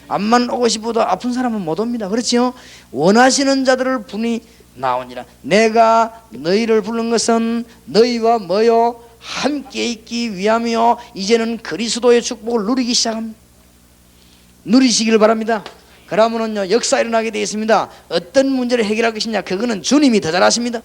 암만 오고 싶어도 아픈 사람은 못 옵니다. 그렇지요? 원하시는 자들을 부르니 나온지라. 내가 너희를 부른 것은 너희와 뭐요? 함께 있기 위함이요. 이제는 그리스도의 축복을 누리기 시작합니다. 누리시기를 바랍니다. 그러면은요, 역사 일어나게 되어 있습니다. 어떤 문제를 해결할 것이냐, 그거는 주님이 더 잘하십니다.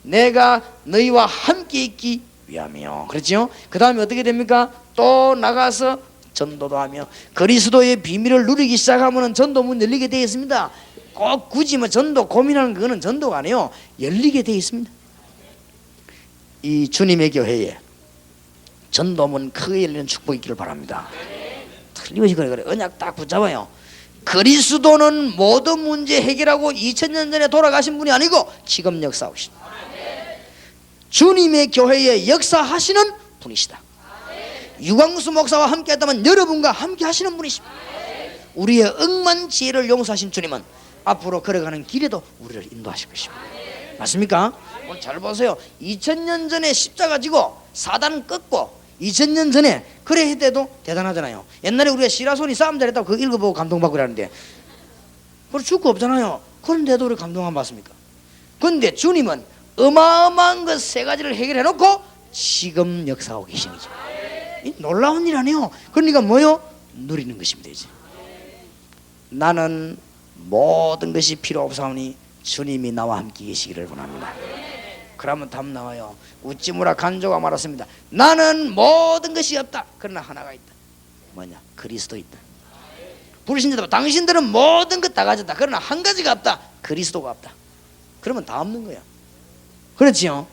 내가 너희와 함께 있기 위함이요. 그렇죠? 그 다음에 어떻게 됩니까? 또 나가서 전도도 하며 그리스도의 비밀을 누리기 시작하면 전도 문 열리게 되어 있습니다. 꼭 굳이 뭐 전도 고민하는 그거는 전도가 아니에요. 열리게 되어 있습니다. 이 주님의 교회에 전도문 크게 열리는 축복이 있기를 바랍니다. 틀림없이 그래. 언약 딱 붙잡아요. 그리스도는 모든 문제 해결하고 2000년 전에 돌아가신 분이 아니고 지금 역사하시다. 주님의 교회에 역사하시는 분이시다. 유광수 목사와 함께 했다면 여러분과 함께 하시는 분이십니다. 우리의 억만 지혜를 용서하신 주님은 앞으로 걸어가는 길에도 우리를 인도하실 것입니다. 맞습니까? 오늘 잘 보세요. 2000년 전에 십자가 지고 사단 꺾고 2000년 전에 그래 했대도 대단하잖아요. 옛날에 우리가 시라손이 싸움 잘했다고 그거 읽어보고 감동받고 그러는데, 그걸 줄 거 없잖아요. 그런데도 우리 감동 안 받습니까? 그런데 주님은 어마어마한 것 세 가지를 해결해 놓고 지금 역사하고 계신 거죠. 놀라운 일 아니에요. 그러니까 뭐요? 누리는 것입니다. 이제 나는 모든 것이 필요 없사오니 주님이 나와 함께 계시기를 원합니다. 그러면 답 나와요. 우찌무라 간조가 말했습니다. 나는 모든 것이 없다. 그러나 하나가 있다. 뭐냐? 그리스도 있다. 불신자들, 당신들은 모든 것 다 가졌다. 그러나 한 가지가 없다. 그리스도가 없다. 그러면 다 없는 거야. 그렇지요?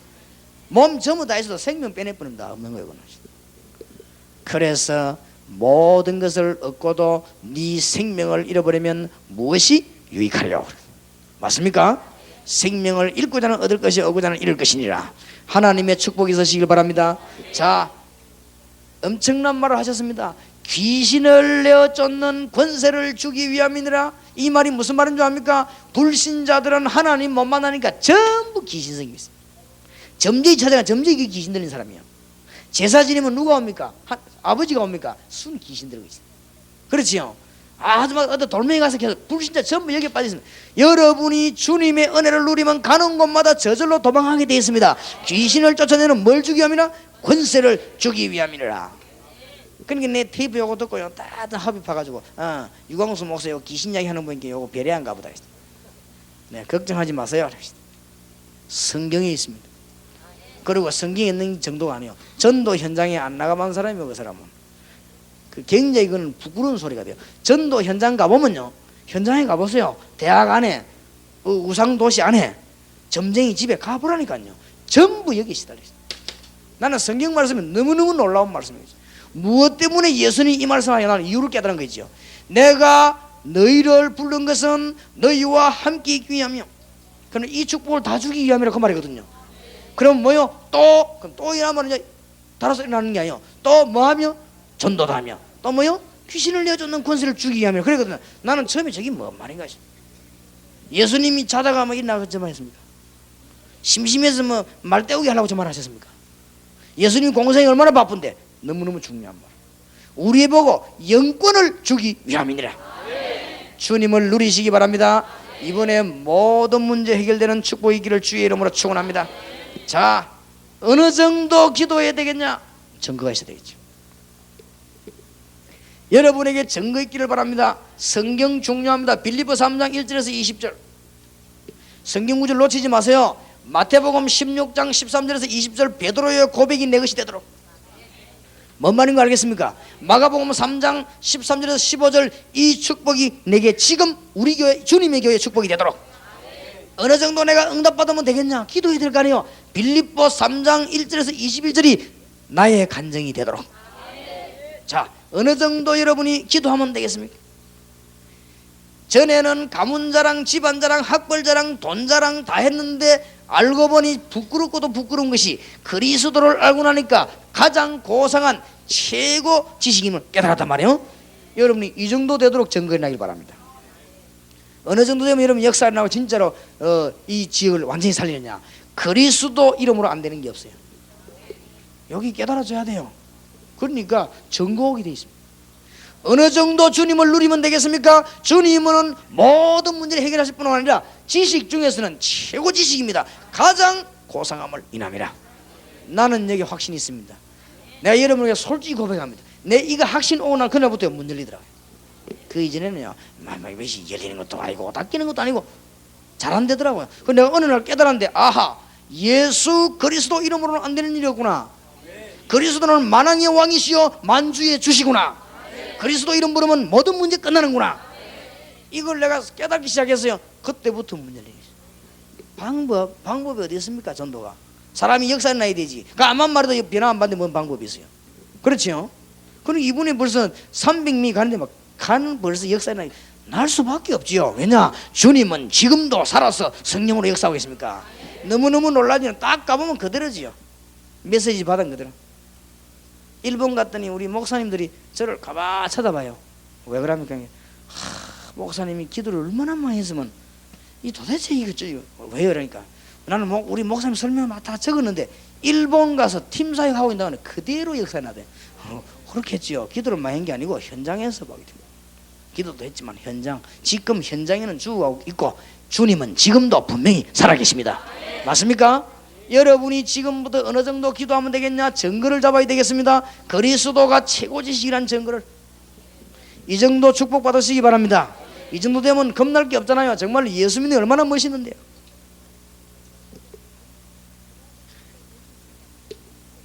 몸 전부 다 있어도 생명 빼낼 뿐이면 다 없는 거예요. 그래서 모든 것을 얻고도 네 생명을 잃어버리면 무엇이 유익하려고? 맞습니까? 생명을 잃고자 하는 얻을 것이 얻고자 하는 잃을 것이니라. 하나님의 축복이 있으시길 바랍니다. 자, 엄청난 말을 하셨습니다. 귀신을 내어 쫓는 권세를 주기 위함이니라. 이 말이 무슨 말인 줄 압니까? 불신자들은 하나님 못 만나니까 전부 귀신성이 있어요. 점쟁이 찾아가 점쟁이 귀신 들린 사람이에요. 제사 지내면 누가 옵니까? 아버지가 옵니까? 순 귀신 들고 있어요. 그렇지요? 아주 막 어떤 돌멩이 가서 계속 불신자 전부 여기에 빠져있습니다. 여러분이 주님의 은혜를 누리면 가는 곳마다 저절로 도망하게 되어 있습니다. 귀신을 쫓아내는 뭘 주기 위함이라? 권세를 주기 위함이라. 그러니까 내 테이프 요거 듣고요, 다 합의파가지고 유광수 목사 요거 귀신 이야기 하는 분께 요거 배려한가 보다. 네, 걱정하지 마세요. 성경에 있습니다. 그리고 성경에 있는 정도가 아니에요. 전도 현장에 안 나가본 사람이요, 그 사람은. 굉장히 그건 부끄러운 소리가 돼요. 전도 현장 가보면요, 현장에 가보세요. 대학 안에, 우상도시 안에, 점쟁이 집에 가보라니까요. 전부 여기 시달려있어요. 나는 성경 말씀이 너무너무 놀라운 말씀이죠. 무엇 때문에 예수님이 이 말씀을 나는 이유를 깨달은 거죠. 내가 너희를 부른 것은 너희와 함께 있기 위함이요. 그럼 이 축복을 다 주기 위함이라고 그 말이거든요. 그럼 뭐요? 또 일하면 이제 달아서 일어나는 게 아니에요. 또 뭐하며? 전도도 하며. 또 뭐요? 귀신을 내쫓는 권세를 주기 위함이라 그랬거든요. 나는 처음에 저게 뭔 말인가 싶어요. 예수님이 자다가 뭐 일어나서 저 말했습니까? 심심해서 뭐 말 때우기 하려고 저 말 하셨습니까? 예수님 공생이 얼마나 바쁜데 너무너무 중요한 말. 우리에 보고 영권을 주기 위함이니라. 주님을 누리시기 바랍니다. 이번에 모든 문제 해결되는 축복이 있기를 주의 이름으로 축원합니다. 자, 어느 정도 기도해야 되겠냐? 증거가 있어야 되겠죠. 여러분에게 증거 있기를 바랍니다. 성경 중요합니다. 빌립보 3장 1절에서 20절 성경 구절 놓치지 마세요. 마태복음 16장 13절에서 20절 베드로의 고백이 내 것이 되도록. 뭔 말인 거 알겠습니까? 마가복음 3장 13절에서 15절 이 축복이 내게 지금 우리 교회 주님의 교회 축복이 되도록. 어느 정도 내가 응답받으면 되겠냐? 기도해야 될 거 아니에요. 빌립보 3장 1절에서 21절이 나의 간증이 되도록. 자, 어느 정도 여러분이 기도하면 되겠습니까? 전에는 가문자랑, 집안자랑, 학벌자랑, 돈자랑 다 했는데 알고 보니 부끄럽고도 부끄러운 것이 그리스도를 알고 나니까 가장 고상한 최고 지식임을 깨달았단 말이에요. 여러분이 이 정도 되도록 증거해 나길 바랍니다. 어느 정도 되면 여러분 역사에 나오고 진짜로 이 지역을 완전히 살리느냐? 그리스도 이름으로 안 되는 게 없어요. 여기 깨달아져야 돼요. 그러니까 증거하게 돼 있습니다. 어느 정도 주님을 누리면 되겠습니까? 주님은 모든 문제를 해결하실 뿐만 아니라 지식 중에서는 최고 지식입니다. 가장 고상함을 인함이라. 나는 여기 확신이 있습니다. 내가 여러분에게 솔직히 고백합니다. 내 이거 확신 오고 난 그날부터 문 열리더라고요. 그 이전에는요, 몇이 열리는 것도 아니고 닫히는 것도 아니고 잘 안 되더라고요. 그런데 내가 어느 날 깨달았는데, 아하, 예수 그리스도 이름으로는 안 되는 일이었구나. 그리스도는 만왕의 왕이시여 만주의 주시구나. 그리스도 이름 부르면 모든 문제 끝나는구나. 이걸 내가 깨닫기 시작했어요. 그때부터 문 열리는 거죠. 방법이 어디 있습니까? 전도가 사람이 역사를 나야 되지. 그 암만 말해도 변화 안 받는데 뭔 방법이 있어요? 그렇죠? 그럼 이분이 벌써 300미 가는데 막 간 벌써 역사를 날 수밖에 없지요. 왜냐? 주님은 지금도 살아서 성령으로 역사하고 있습니까? 너무너무 놀라지는 딱 가보면 그대로지요. 메시지 받은 그대로. 일본 갔더니 우리 목사님들이 저를 가만 쳐다봐요. 왜 그럽니까? 목사님이 기도를 얼마나 많이 했으면 이 도대체 이거 왜 그러니까 나는 우리 목사님 설명 다 적었는데 일본 가서 팀 사역 하고 있다고 그대로 역사 나대. 그렇겠지요. 기도를 많이 한 게 아니고 현장에서 보게 됩니다. 기도도 했지만 지금 현장에는 주가 있고 주님은 지금도 분명히 살아계십니다. 맞습니까? 여러분이 지금부터 어느 정도 기도하면 되겠냐? 증거를 잡아야 되겠습니다. 그리스도가 최고 지식이란 증거를 이 정도 축복받으시기 바랍니다. 이 정도 되면 겁날 게 없잖아요. 정말 예수 믿는 얼마나 멋있는데요.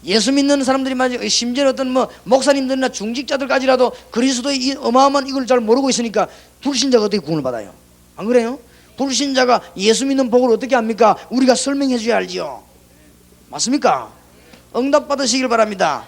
예수 믿는 사람들이 말이죠. 심지어 어떤 목사님들이나 중직자들까지라도 그리스도의 이 어마어마한 이걸 잘 모르고 있으니까 불신자가 어떻게 구원을 받아요? 안 그래요? 불신자가 예수 믿는 복을 어떻게 합니까? 우리가 설명해 줘야 알지요. 맞습니까? 응답 받으시길 바랍니다.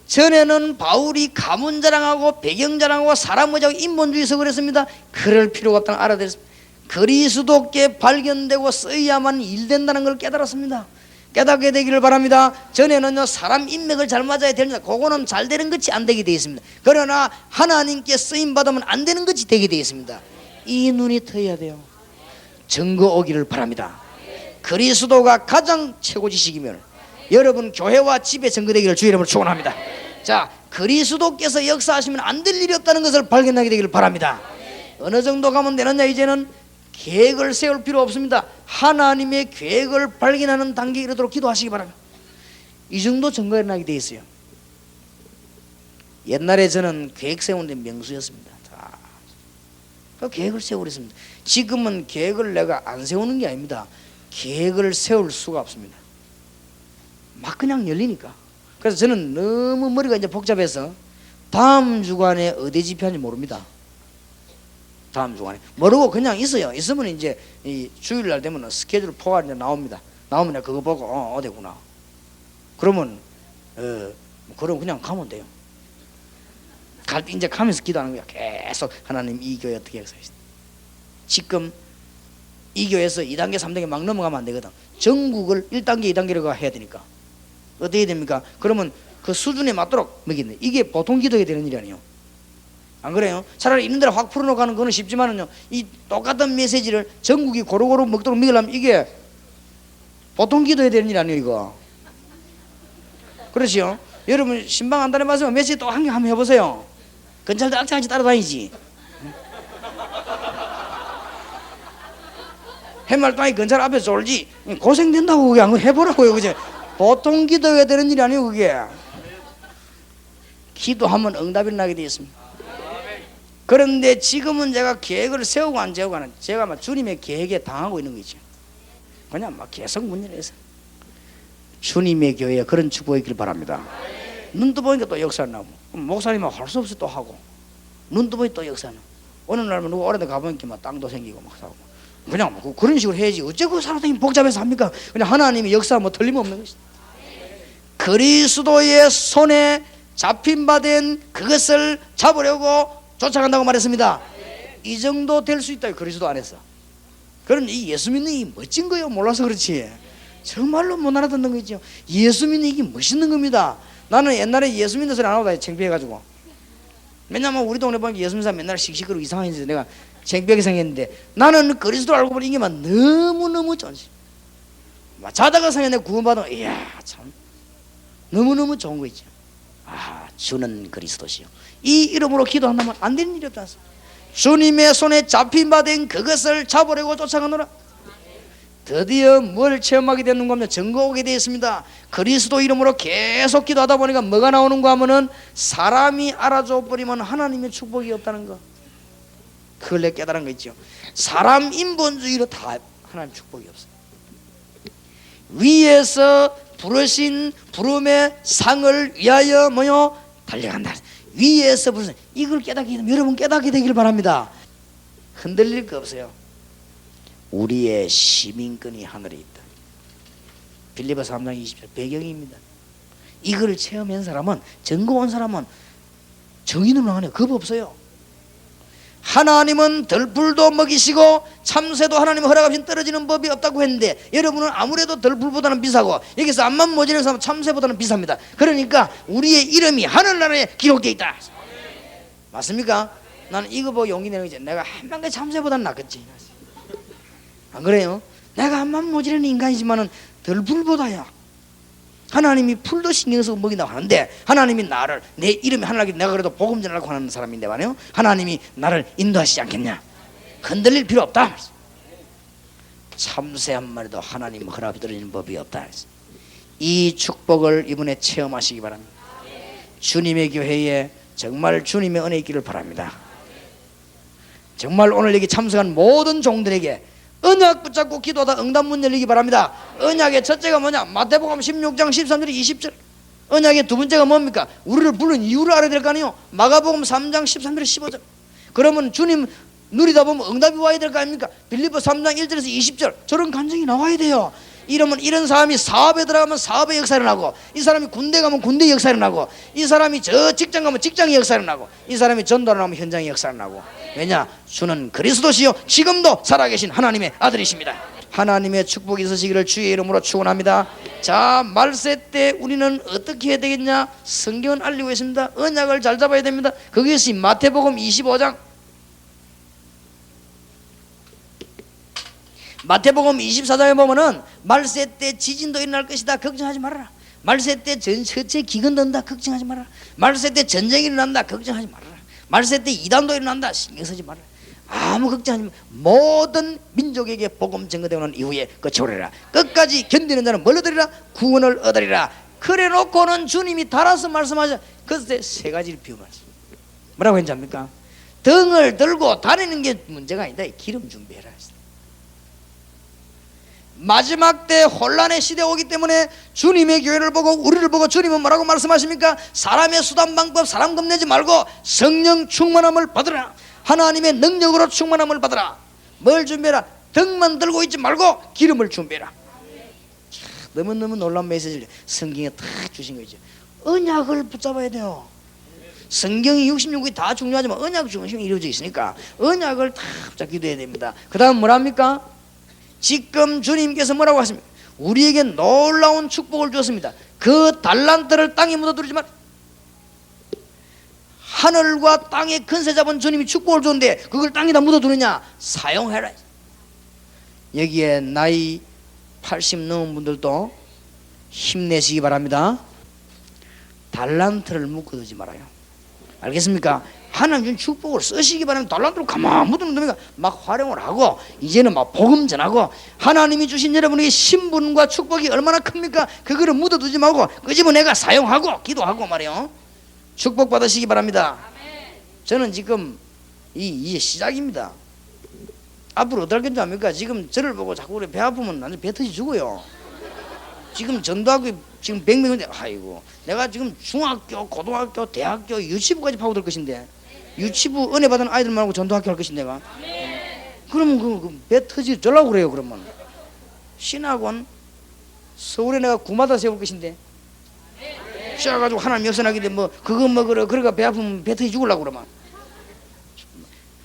전에는 바울이 가문 자랑하고 배경 자랑하고 사람 의자고 인본주의서 그랬습니다. 그럴 필요가 없다는 알아들었습니다. 그리스도께 발견되고 써야만 일된다는 걸 깨달았습니다. 깨닫게 되기를 바랍니다. 전에는요, 사람 인맥을 잘 맞아야 되는데 그거는 잘 되는 것이 안 되게 되어 있습니다. 그러나 하나님께 쓰임 받으면 안 되는 것이 되게 되어 있습니다. 이 눈이 트여야 돼요. 증거 오기를 바랍니다. 그리스도가 가장 최고 지식이면 여러분 교회와 집에 증거되기를 주의 이름으로 축원합니다. 자, 그리스도께서 역사하시면 안 될 일이 없다는 것을 발견하게 되기를 바랍니다. 어느 정도 가면 되느냐? 이제는 계획을 세울 필요 없습니다. 하나님의 계획을 발견하는 단계에 이르도록 기도하시기 바랍니다. 이 정도 증거가 나게 되어 있어요. 옛날에 저는 계획 세우는 데 명수였습니다. 그 계획을 세우랬습니다. 지금은 계획을 내가 안 세우는 게 아닙니다. 계획을 세울 수가 없습니다. 막 그냥 열리니까. 그래서 저는 너무 머리가 이제 복잡해서 다음 주간에 어디 집회하는지 모릅니다. 다음 주간에 모르고 그냥 있어요. 있으면 이제 이 주일날 되면 스케줄 포가 이제 나옵니다. 나오면 그거 보고 어디구나. 그러면 그럼 그냥 가면 돼요. 갈 때 이제 가면서 기도하는 거야. 계속 하나님 이 교회 어떻게 역사하시다. 지금 이 교회에서 2단계 3단계 막 넘어가면 안 되거든. 전국을 1단계 2단계로 해야 되니까 어떻게 됩니까? 그러면 그 수준에 맞도록 먹이네. 이게 보통 기도해야 되는 일이 아니에요. 안 그래요? 차라리 있는 대로 확 풀어놓고 가는 거는 쉽지만은요, 이 똑같은 메시지를 전국이 고루고루 먹도록 먹이려면 이게 보통 기도해야 되는 일이 아니에요. 이거 그렇지요? 여러분 신방 한 달에 맞으면 메시지 또 한 개 한번 해보세요. 근찰도 악착같이 따라다니지. 해말땅이 근처 앞에 쫄지. 고생된다고 그게 한번 해보라고요. 그죠? 보통 기도해야 되는 일이 아니에요. 그게 기도하면 응답이 나게 되어 있습니다. 그런데 지금은 제가 계획을 세우고 안 세우고 하는, 제가 막 주님의 계획에 당하고 있는 거죠. 그냥 막 계속 문제해서 주님의 교회에 그런 축복이 있길 바랍니다. 눈 떠보니까 또 역사를 나고, 목사님은 할 수 없이 또 하고, 눈 떠보니 또 역사는. 어느 날은 누구 오래돼 가보니까 막 땅도 생기고 막 사고, 그냥 뭐 그런 식으로 해야지. 어째 그 사람들이 복잡해서 합니까? 그냥 하나님의 역사 뭐 틀림없는 것이다. 그리스도의 손에 잡힌 바 된 그것을 잡으려고 쫓아간다고 말했습니다. 이 정도 될 수 있다. 그리스도 안에서. 그런 이 예수 믿는 이 멋진 거예요. 몰라서 그렇지. 정말로 못 알아듣는 거죠. 예수 믿는 이게 멋있는 겁니다. 나는 옛날에 예수 믿는 소리 안 하고 다니 창피해가지고. 왜냐면 우리 동네 보니까 예수 믿는 사람 맨날 씩씩거리고 이상해서 내가 창피하게 생겼는데, 나는 그리스도 알고 보니 이게 막 너무너무 좋지. 자다가 생각해 내가 구원받으면 이야 참 너무너무 좋은 거 있죠. 아, 주는 그리스도시요. 이 이름으로 기도한다면 안 되는 일이 없다. 주님의 손에 잡힌 바 된 그것을 잡으려고 쫓아가노라. 드디어 뭘 체험하게 되는 거면 증거 오게 되어 있습니다. 그리스도 이름으로 계속 기도하다 보니까 뭐가 나오는가 하면은, 사람이 알아줘 버리면 하나님의 축복이 없다는 거. 그걸 내 깨달은 거 있죠. 사람 인본주의로 다 하나님 축복이 없어요. 위에서 부르신 부름의 상을 위하여 뭐요? 달려간다. 위에서 부르신, 이걸 깨닫게 되면 여러분 깨닫게 되길 바랍니다. 흔들릴 거 없어요. 우리의 시민권이 하늘에 있다. 빌립보서 3장 20절 배경입니다. 이걸 체험한 사람은, 증거 온 사람은 정의는 안 해요. 겁 없어요. 하나님은 들풀도 먹이시고 참새도 하나님 허락없이 떨어지는 법이 없다고 했는데, 여러분은 아무래도 들풀보다는 비싸고 여기서 암만 모자라는 사람은 참새보다는 비쌉니다. 그러니까 우리의 이름이 하늘나라에 기록되어 있다. 맞습니까? 나는 이거 보고 용기 내는 거지. 내가 한 방에 참새보다는 낫겠지. 안 그래요? 내가 암만 모자라는 인간이지만은 들풀보다야 하나님이 풀도 신경 쓰고 먹인다고 하는데, 하나님이 나를, 내 이름이 하나님께, 내가 그래도 복음 전하라고 하는 사람인데 말이에요, 하나님이 나를 인도하시지 않겠냐? 흔들릴 필요 없다. 참새 한 마리도 하나님 허락이 떨어지는 법이 없다. 이 축복을 이번에 체험하시기 바랍니다. 주님의 교회에 정말 주님의 은혜 있기를 바랍니다. 정말 오늘 여기 참석한 모든 종들에게 언약 붙잡고 기도하다 응답문 열리기 바랍니다. 언약의 첫째가 뭐냐? 마태복음 16장 13절 20절. 언약의 두 번째가 뭡니까? 우리를 부른 이유를 알아야 될 거 아니에요. 마가복음 3장 13절 15절. 그러면 주님 누리다 보면 응답이 와야 될 거 아닙니까? 빌립보 3장 1절에서 20절. 저런 감정이 나와야 돼요. 이러면 이런 사람이 사업에 들어가면 사업의 역사를 나고, 이 사람이 군대 가면 군대 역사를 나고, 이 사람이 저 직장 가면 직장의 역사를 나고, 이 사람이 전도를 하면 현장의 역사를 나고. 왜냐? 주는 그리스도시요 지금도 살아계신 하나님의 아들이십니다. 하나님의 축복이 있으시기를 주의 이름으로 축원합니다. 자, 말세 때 우리는 어떻게 해야 되겠냐? 성경은 알리고 있습니다. 언약을 잘 잡아야 됩니다. 그것이 마태복음 25장, 마태복음 24장에 보면은 말세 때 지진도 일어날 것이다. 걱정하지 말아라. 말세 때 전체 기근 든다. 걱정하지 말아라. 말세 때 전쟁이 일어난다. 걱정하지 말아라. 말세 때 이단도 일어난다. 신경 쓰지 말아라. 아무 걱정하지 마. 모든 민족에게 복음 전거되는 이후에 끝이오리라. 끝까지 견디는 자는 뭘 얻으리라? 구원을 얻으리라. 그래 놓고는 주님이 달아서 말씀하셔. 그때 세 가지를 비우면서 뭐라고 했는지 압니까? 등을 들고 다니는 게 문제가 아니다. 기름 준비해라. 마지막 때 혼란의 시대 오기 때문에 주님의 교회를 보고 우리를 보고 주님은 뭐라고 말씀하십니까? 사람의 수단 방법 사람 겁내지 말고 성령 충만함을 받으라. 하나님의 능력으로 충만함을 받으라. 뭘 준비해라? 등만 들고 있지 말고 기름을 준비해라. 너무너무 놀라운 메시지를 성경에 다 주신 거죠. 언약을 붙잡아야 돼요. 성경이 66이 다 중요하지만 언약 중심이 이루어져 있으니까 언약을 다 붙잡게 돼야 됩니다. 그 다음 뭐랍니까? 지금 주님께서 뭐라고 하십니까? 우리에게 놀라운 축복을 주었습니다. 그 달란트를 땅에 묻어두지 말. 하늘과 땅의 근세 잡은 주님이 축복을 줬는데 그걸 땅에다 묻어두느냐? 사용해라. 여기에 나이 80 넘은 분들도 힘내시기 바랍니다. 달란트를 묶어두지 말아요. 알겠습니까? 하나님 준 축복을 쓰시기 바랍니다. 달란트로 가만 묻어놓는 놈이가 막 활용을 하고 이제는 막 복음 전하고 하나님이 주신 여러분에게 신분과 축복이 얼마나 큽니까? 그거를 묻어두지 말고 끄집어내가 사용하고 기도하고 말이요. 축복 받으시기 바랍니다. 저는 지금 이제 시작입니다. 앞으로 어떨 건지 압니까? 지금 저를 보고 자꾸 그래 배 아프면 완전 배 터지 죽어요. 지금 전도하고 지금 100명인데 아이고 내가 지금 중학교, 고등학교, 대학교, 유치부까지 파고들 것인데 유치부 은혜 받은 아이들 말고 전도학교 할 것인데 내가 그러면 배 터지 절라고 그래요. 그러면 신학원 서울에 내가 구마다 세울 것인데 씌워가지고 하나님 역선하기인데 뭐 그거 먹으러 그러니까 배 아프면 배 터지 죽으려고 그러면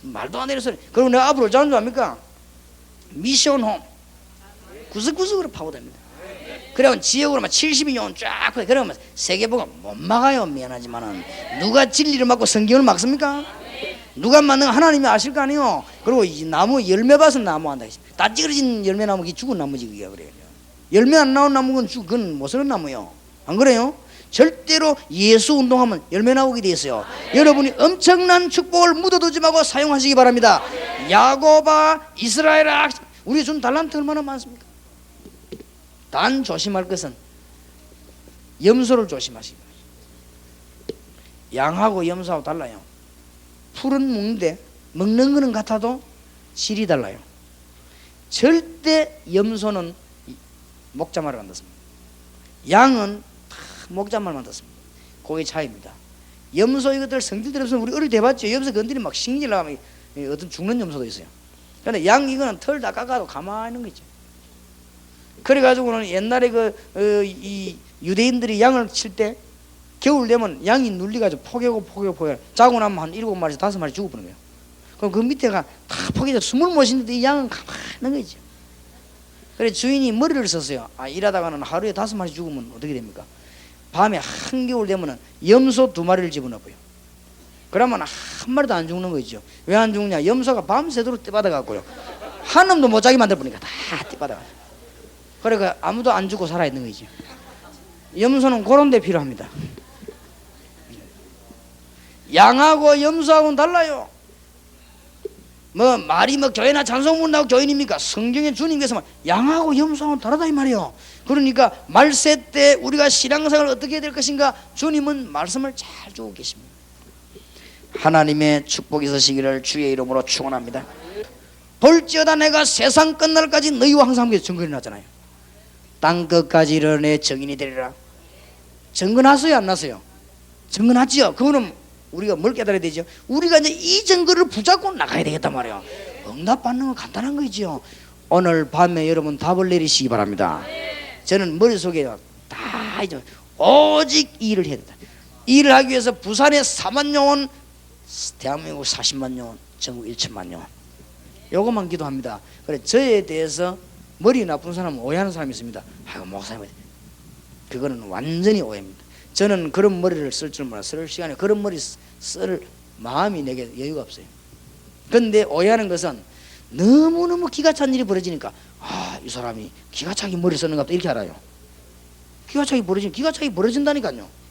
말도 안 되는 소리. 그리고 내가 앞으로 어쩌는 줄 압니까? 미션홈 구석구석으로 파고듭니다. 그러면 지역으로만 70인용 쫙 그러면 세계보가 못 막아요. 미안하지만은 누가 진리를 막고 성경을 막습니까? 누가 막는 거 하나님이 아실 거 아니에요. 그리고 이 나무 열매 밭은 나무 한다. 다 찌그러진 열매 나무 죽은 나무지 그게 그래요. 열매 안 나온 나무는 그건 못 쓰는 나무요. 안 그래요? 절대로 예수 운동하면 열매 나오게 돼 있어요. 여러분이 엄청난 축복을 묻어두지 말고 사용하시기 바랍니다. 야곱아 이스라엘아 우리 준 달란트 얼마나 많습니까? 단 조심할 것은 염소를 조심하시기 바랍니다. 양하고 염소하고 달라요. 풀은 먹는데 먹는 거는 같아도 질이 달라요. 절대 염소는 목자말을 만들었습니다. 양은 목자말 만들었습니다. 그게 차이입니다. 염소 이것들 성질들 없으면 우리 어릴 때 봤죠. 염소 건드리면 막 신기 나가면 어떤 죽는 염소도 있어요. 그런데 양 이거는 털 다 깎아도 가만히 있는 거죠. 그래가지고는 옛날에 이 유대인들이 양을 칠 때 겨울 되면 양이 눌리가지고 포개고 자고 나면 한 7마리에서 5마리 죽어버리는 거예요. 그럼 그 밑에가 다 포개져 숨을 못 쉬는데 이 양은 가만히 있는 거죠. 그래 주인이 머리를 썼어요. 일하다가는 하루에 5마리 죽으면 어떻게 됩니까? 밤에 한겨울 되면은 염소 2마리를 집어넣어요. 그러면 한 마리도 안 죽는 거죠. 왜 안 죽냐? 염소가 밤새도록 떼받아갖고요. 한 놈도 못 자게 만들어버리니까 다 떼받아가지고. 그러니까 아무도 안 죽고 살아있는 거죠. 염소는 그런 데 필요합니다. 양하고 염소하고는 달라요. 뭐 말이 뭐 교회나 찬송문 나고 교인입니까? 성경에 주님께서 양하고 염소하고는 다르다 이 말이에요. 그러니까 말세 때 우리가 신앙생활을 어떻게 해야 될 것인가? 주님은 말씀을 잘 주고 계십니다. 하나님의 축복이 있으시기를 주의 이름으로 축원합니다. 볼지어다 내가 세상 끝날까지 너희와 항상 함께 증거해 놨잖아요. 땅 끝까지 이르내 증인이 되리라. 증거났어요 안 났어요? 증거났지요. 그거는 우리가 뭘 깨달아야 되죠? 우리가 이제 이 증거를 붙잡고 나가야 되겠단 말이에요. 응답받는 건 간단한 거죠. 오늘 밤에 여러분 답을 내리시기 바랍니다. 저는 머릿속에 다 이제 오직 이 일을 해야 된다. 이 일을 하기 위해서 부산에 4만 영혼, 대한민국 40만 영혼, 전국 1천만 영혼, 요것만 기도합니다. 그래 저에 대해서 머리 나쁜 사람은 오해하는 사람이 있습니다. 아이고 목사님, 그거는 완전히 오해입니다. 저는 그런 머리를 쓸 줄 몰라. 쓸 시간에 그런 머리 쓸 마음이 내게 여유가 없어요. 그런데 오해하는 것은 너무너무 기가 찬 일이 벌어지니까 이 사람이 기가 차게 머리 쓰는가 보다 이렇게 알아요. 기가 차게 벌어진다니까요.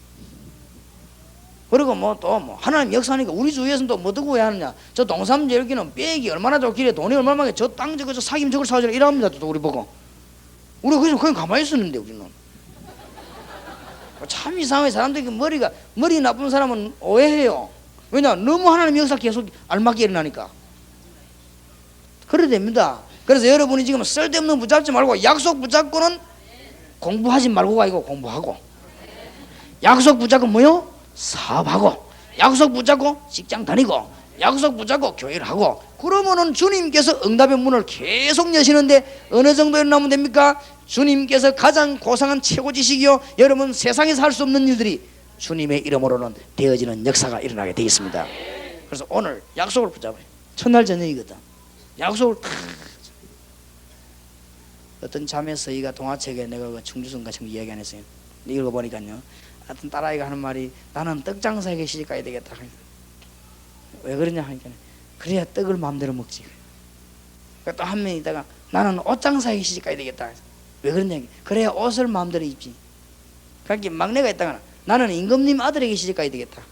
그리고 뭐 또 뭐 하나님 역사하니까 우리 주위에서는 또 뭐 듣고 오해하느냐? 저 동삼제 여기는 빽이 얼마나 좋길래 돈이 얼마나 많게 저 땅 저거 사김 저걸 사주라 이랍니다. 또 우리 보고 우리 그냥 가만히 있었는데 우리는 참 이상해. 사람들이 머리 나쁜 사람은 오해해요. 왜냐? 너무 하나님 역사 계속 알맞게 일어나니까 그래 됩니다. 그래서 여러분이 지금 쓸데없는 붙잡지 말고 약속 붙잡고는 공부하지 말고가 아니고 공부하고, 약속 붙잡고 뭐요? 사업하고, 약속 붙잡고 직장 다니고, 약속 붙잡고 교회를 하고. 그러면은 주님께서 응답의 문을 계속 여시는데 어느 정도 일어나면 됩니까? 주님께서 가장 고상한 최고지식이요, 여러분 세상에서 할 수 없는 일들이 주님의 이름으로는 되어지는 역사가 일어나게 되어 있습니다. 그래서 오늘 약속을 붙잡아요. 첫날 저녁이거든. 약속을 탁. 어떤 자매 서희가 동화책에 내가 그 충주성가 참 이야기 안 했어요. 읽어보니까요, 하여튼 딸아이가 하는 말이, 나는 떡장사에게 시집가야 되겠다. 왜 그러냐 하니까, 그래야 떡을 마음대로 먹지. 또 한 명 있다가, 나는 옷장사에게 시집가야 되겠다. 왜 그러냐, 그래야 옷을 마음대로 입지. 그러니까 막내가 있다가, 나는 임금님 아들에게 시집가야 되겠다.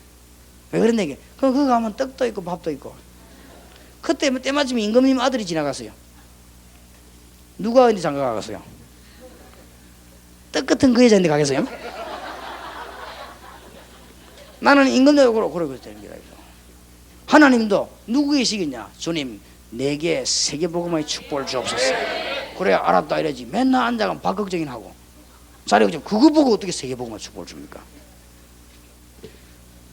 왜 그런 얘기? 그럼 그거 가면 떡도 있고 밥도 있고. 그때 때마침 임금님 아들이 지나갔어요. 누가 어디 장가 가겠어요? 떡 같은 그 여자인데 가겠어요? 나는 임금님으로 그러고 있다는 거예요. 하나님도 누구 계시겠냐? 주님, 내게 세계복음의 축복을 주옵소서. 그래 알았다 이러지. 맨날 앉아가면 박걱정인 하고 자리가 그거 보고 어떻게 세계복음의 축복을 줍니까?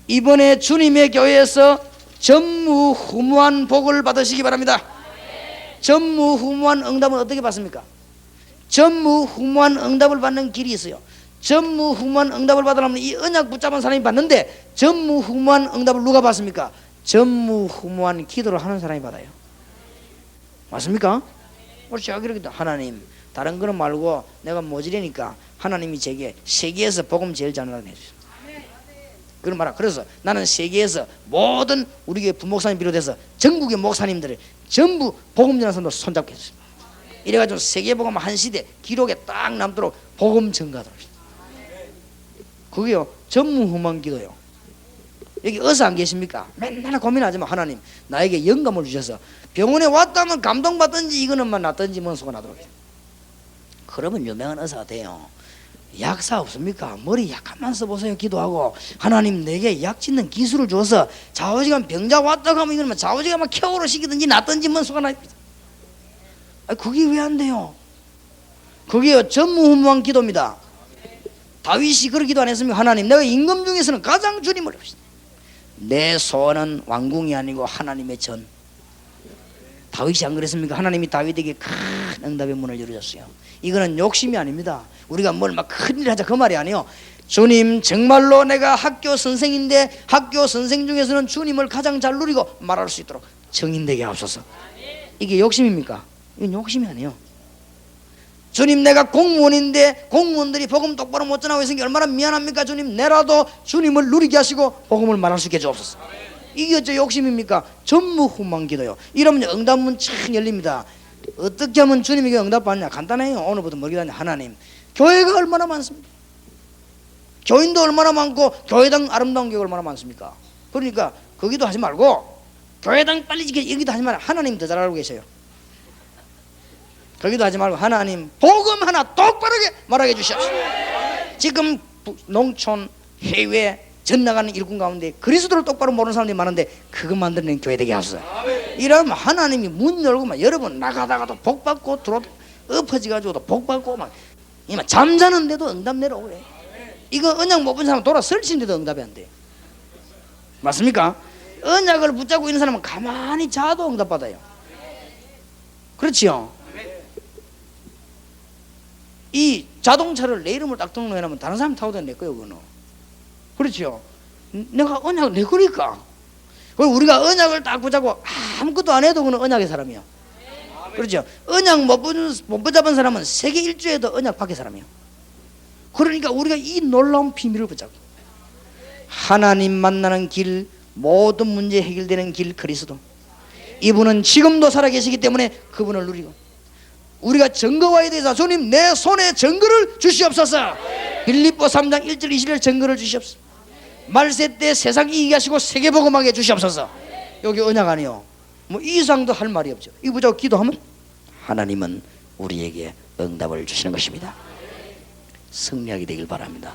이번에 주님의 교회에서 전무후무한 복을 받으시기 바랍니다. 전무후무한 응답은 어떻게 받습니까? 전무후무한 응답을 받는 길이 있어요. 전무후무한 응답을 받으려면 이 언약 붙잡은 사람이 받는데, 전무후무한 응답을 누가 받습니까? 전무후무한 기도를 하는 사람이 받아요. 맞습니까? 제가 그러겠다. 하나님, 다른 거는 말고 내가 모자라니까 하나님이 제게 세계에서 복음 제일 잘하는 해주세요. 그런 말아. 그래서 나는 세계에서 모든 우리 교회 부목사님 비롯해서 전국의 목사님들을 전부 복음 전하는 사람들 손잡게 해주세요. 이래가지고 세계복음 한 시대 기록에 딱 남도록 복음 전가하도록. 그게요 전무후무한 기도요. 여기 의사 안 계십니까? 맨날 고민하지만 하나님 나에게 영감을 주셔서 병원에 왔다면 감동받든지 이거는만 낫든지 뭔 소가 나도록 해요. 그러면 유명한 의사가 돼요. 약사 없습니까? 머리 약간만 써보세요. 기도하고 하나님 내게 약 짓는 기술을 줘서 좌우지간 병자 왔다고 하면 이거는 좌우지간만 켜오로 시키든지 낫든지 뭔 소가 납니다. 그게 왜 안 돼요? 그게요 전무후무한 기도입니다. 다윗이 그런 기도 안 했습니까? 하나님 내가 임금 중에서는 가장 주님을 봅시다. 내 소원은 왕궁이 아니고 하나님의 전. 다윗이 안 그랬습니까? 하나님이 다윗에게 큰 응답의 문을 열어줬어요. 이거는 욕심이 아닙니다. 우리가 뭘 막 큰일 하자 그 말이 아니에요. 주님 정말로 내가 학교 선생인데 학교 선생 중에서는 주님을 가장 잘 누리고 말할 수 있도록 정인되게 하옵소서. 이게 욕심입니까? 이건 욕심이 아니에요. 주님 내가 공무원인데 공무원들이 복음 똑바로 못 전하고 있으니 얼마나 미안합니까? 주님 내라도 주님을 누리게 하시고 복음을 말할 수 있게 주옵소서. 이게 어째 욕심입니까? 전무후무한 기도요. 이러면 응답문 참 열립니다. 어떻게 하면 주님에게 응답받냐? 간단해요. 오늘부터 뭐 기도하냐? 하나님 교회가 얼마나 많습니까? 교인도 얼마나 많고 교회당 아름다운 교회가 얼마나 많습니까? 그러니까 거기도 하지 말고 교회당 빨리 지켜 여기도 하지 말고 하나님 더 잘 알고 계세요. 거기도 하지 말고 하나님 복음 하나 똑바르게 말하게 주시옵소서. 지금 농촌 해외 전 나가는 일꾼 가운데 그리스도를 똑바로 모르는 사람들이 많은데 그것 만드는 교회 되게 하소서. 이러면 하나님이 문 열고 막 여러분 나가다가도 복 받고 들어 엎어지가지고도 복 받고 막 잠자는데도 응답 내려오고 그래. 이거 언약 못 본 사람 돌아 설치는데도 응답이 안 돼. 맞습니까? 언약을 붙잡고 있는 사람은 가만히 자도 응답 받아요. 그렇지요? 이 자동차를 내 이름을 딱 등록해놓으면 다른 사람 타고 다니는 내 거예요. 그거는. 그렇죠. 내가 언약을 내 거니까. 우리가 언약을 딱 붙잡고 아무것도 안 해도 그는 언약의 사람이야. 그렇죠. 언약 못 붙잡은 사람은 세계 일주에도 언약 밖의 사람이야. 그러니까 우리가 이 놀라운 비밀을 붙잡고 하나님 만나는 길, 모든 문제 해결되는 길 그리스도. 이분은 지금도 살아계시기 때문에 그분을 누리고 우리가 증거와야 돼서 주님 내 손에 증거를 주시옵소서. 빌립보 3장 1절 20절 증거를 주시옵소서. 말세 때 세상 이기게 하시고 세계복음하게 주시옵소서. 여기 언약 아니요 뭐 이상도 할 말이 없죠. 이 붙잡고 기도하면 하나님은 우리에게 응답을 주시는 것입니다. 승리하게 되길 바랍니다.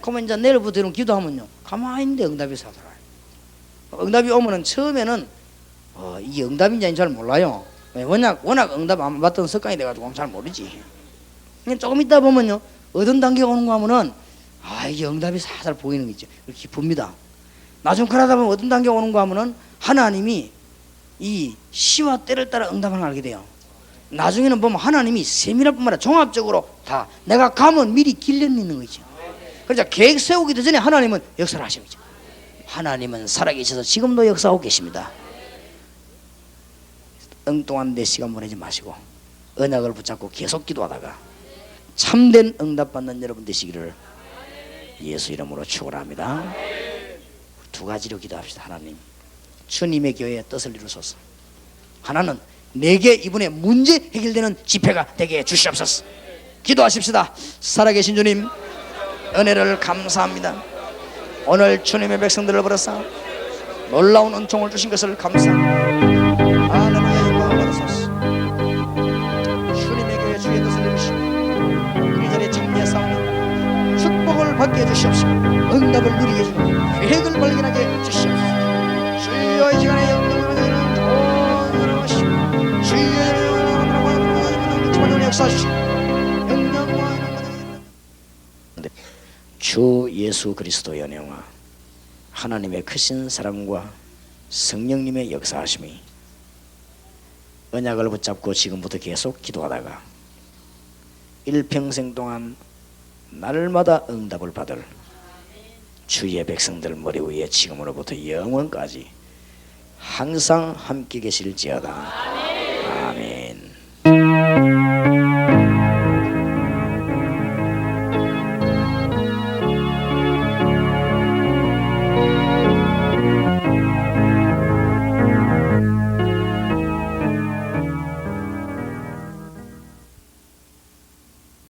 그러면 이제 내일부터 이런 기도하면요 가만히 있는데 응답이 사더라요. 응답이 오면은 처음에는 이게 응답인지 아닌지 잘 몰라요. 워낙 응답 안 받던 습관이 돼가지고 잘 모르지. 그냥 조금 있다 보면요 어떤 단계가 오는 거 하면은 이게 응답이 살살 보이는 게 있죠. 기쁩니다. 나중 그러다 보면 어떤 단계가 오는 거 하면은 하나님이 이 시와 때를 따라 응답을 알게 돼요. 나중에는 보면 하나님이 세밀할 뿐만 아니라 종합적으로 다 내가 가면 미리 길려있는 거죠. 그러자 계획 세우기도 전에 하나님은 역사를 하시는 거죠. 하나님은 살아계셔서 지금도 역사하고 계십니다. 엉뚱한 데 시간 보내지 마시고 언약을 붙잡고 계속 기도하다가 참된 응답 받는 여러분 되시기를 예수 이름으로 축원합니다. 두 가지로 기도합시다. 하나님 주님의 교회의 뜻을 이루소서. 하나는 내게 이분의 문제 해결되는 집회가 되게 해주시옵소서. 기도하십시다. 살아계신 주님 은혜를 감사합니다. 오늘 주님의 백성들을 벌어서 놀라운 은총을 주신 것을 감사합니다. 할렐루야. 영광을 받으소서. 주님의 교회 주의 뜻을 이루시고 우리 자리에 참여 싸우는 축복을 받게 해주시옵시고 응답을 누리게 해주고 계획을 발견하게 해주시옵소서. 주여 이 시간에 영광을 받는 좋은 사람 하시고 주여 역사하시고 영광과 주 예수 그리스도의 은혜와 하나님의 크신 사랑과 성령님의 역사하심이 언약을 붙잡고 지금부터 계속 기도하다가 일평생 동안 날마다 응답을 받을 주의 백성들 머리 위에 지금으로부터 영원까지 항상 함께 계실지어다. 아멘.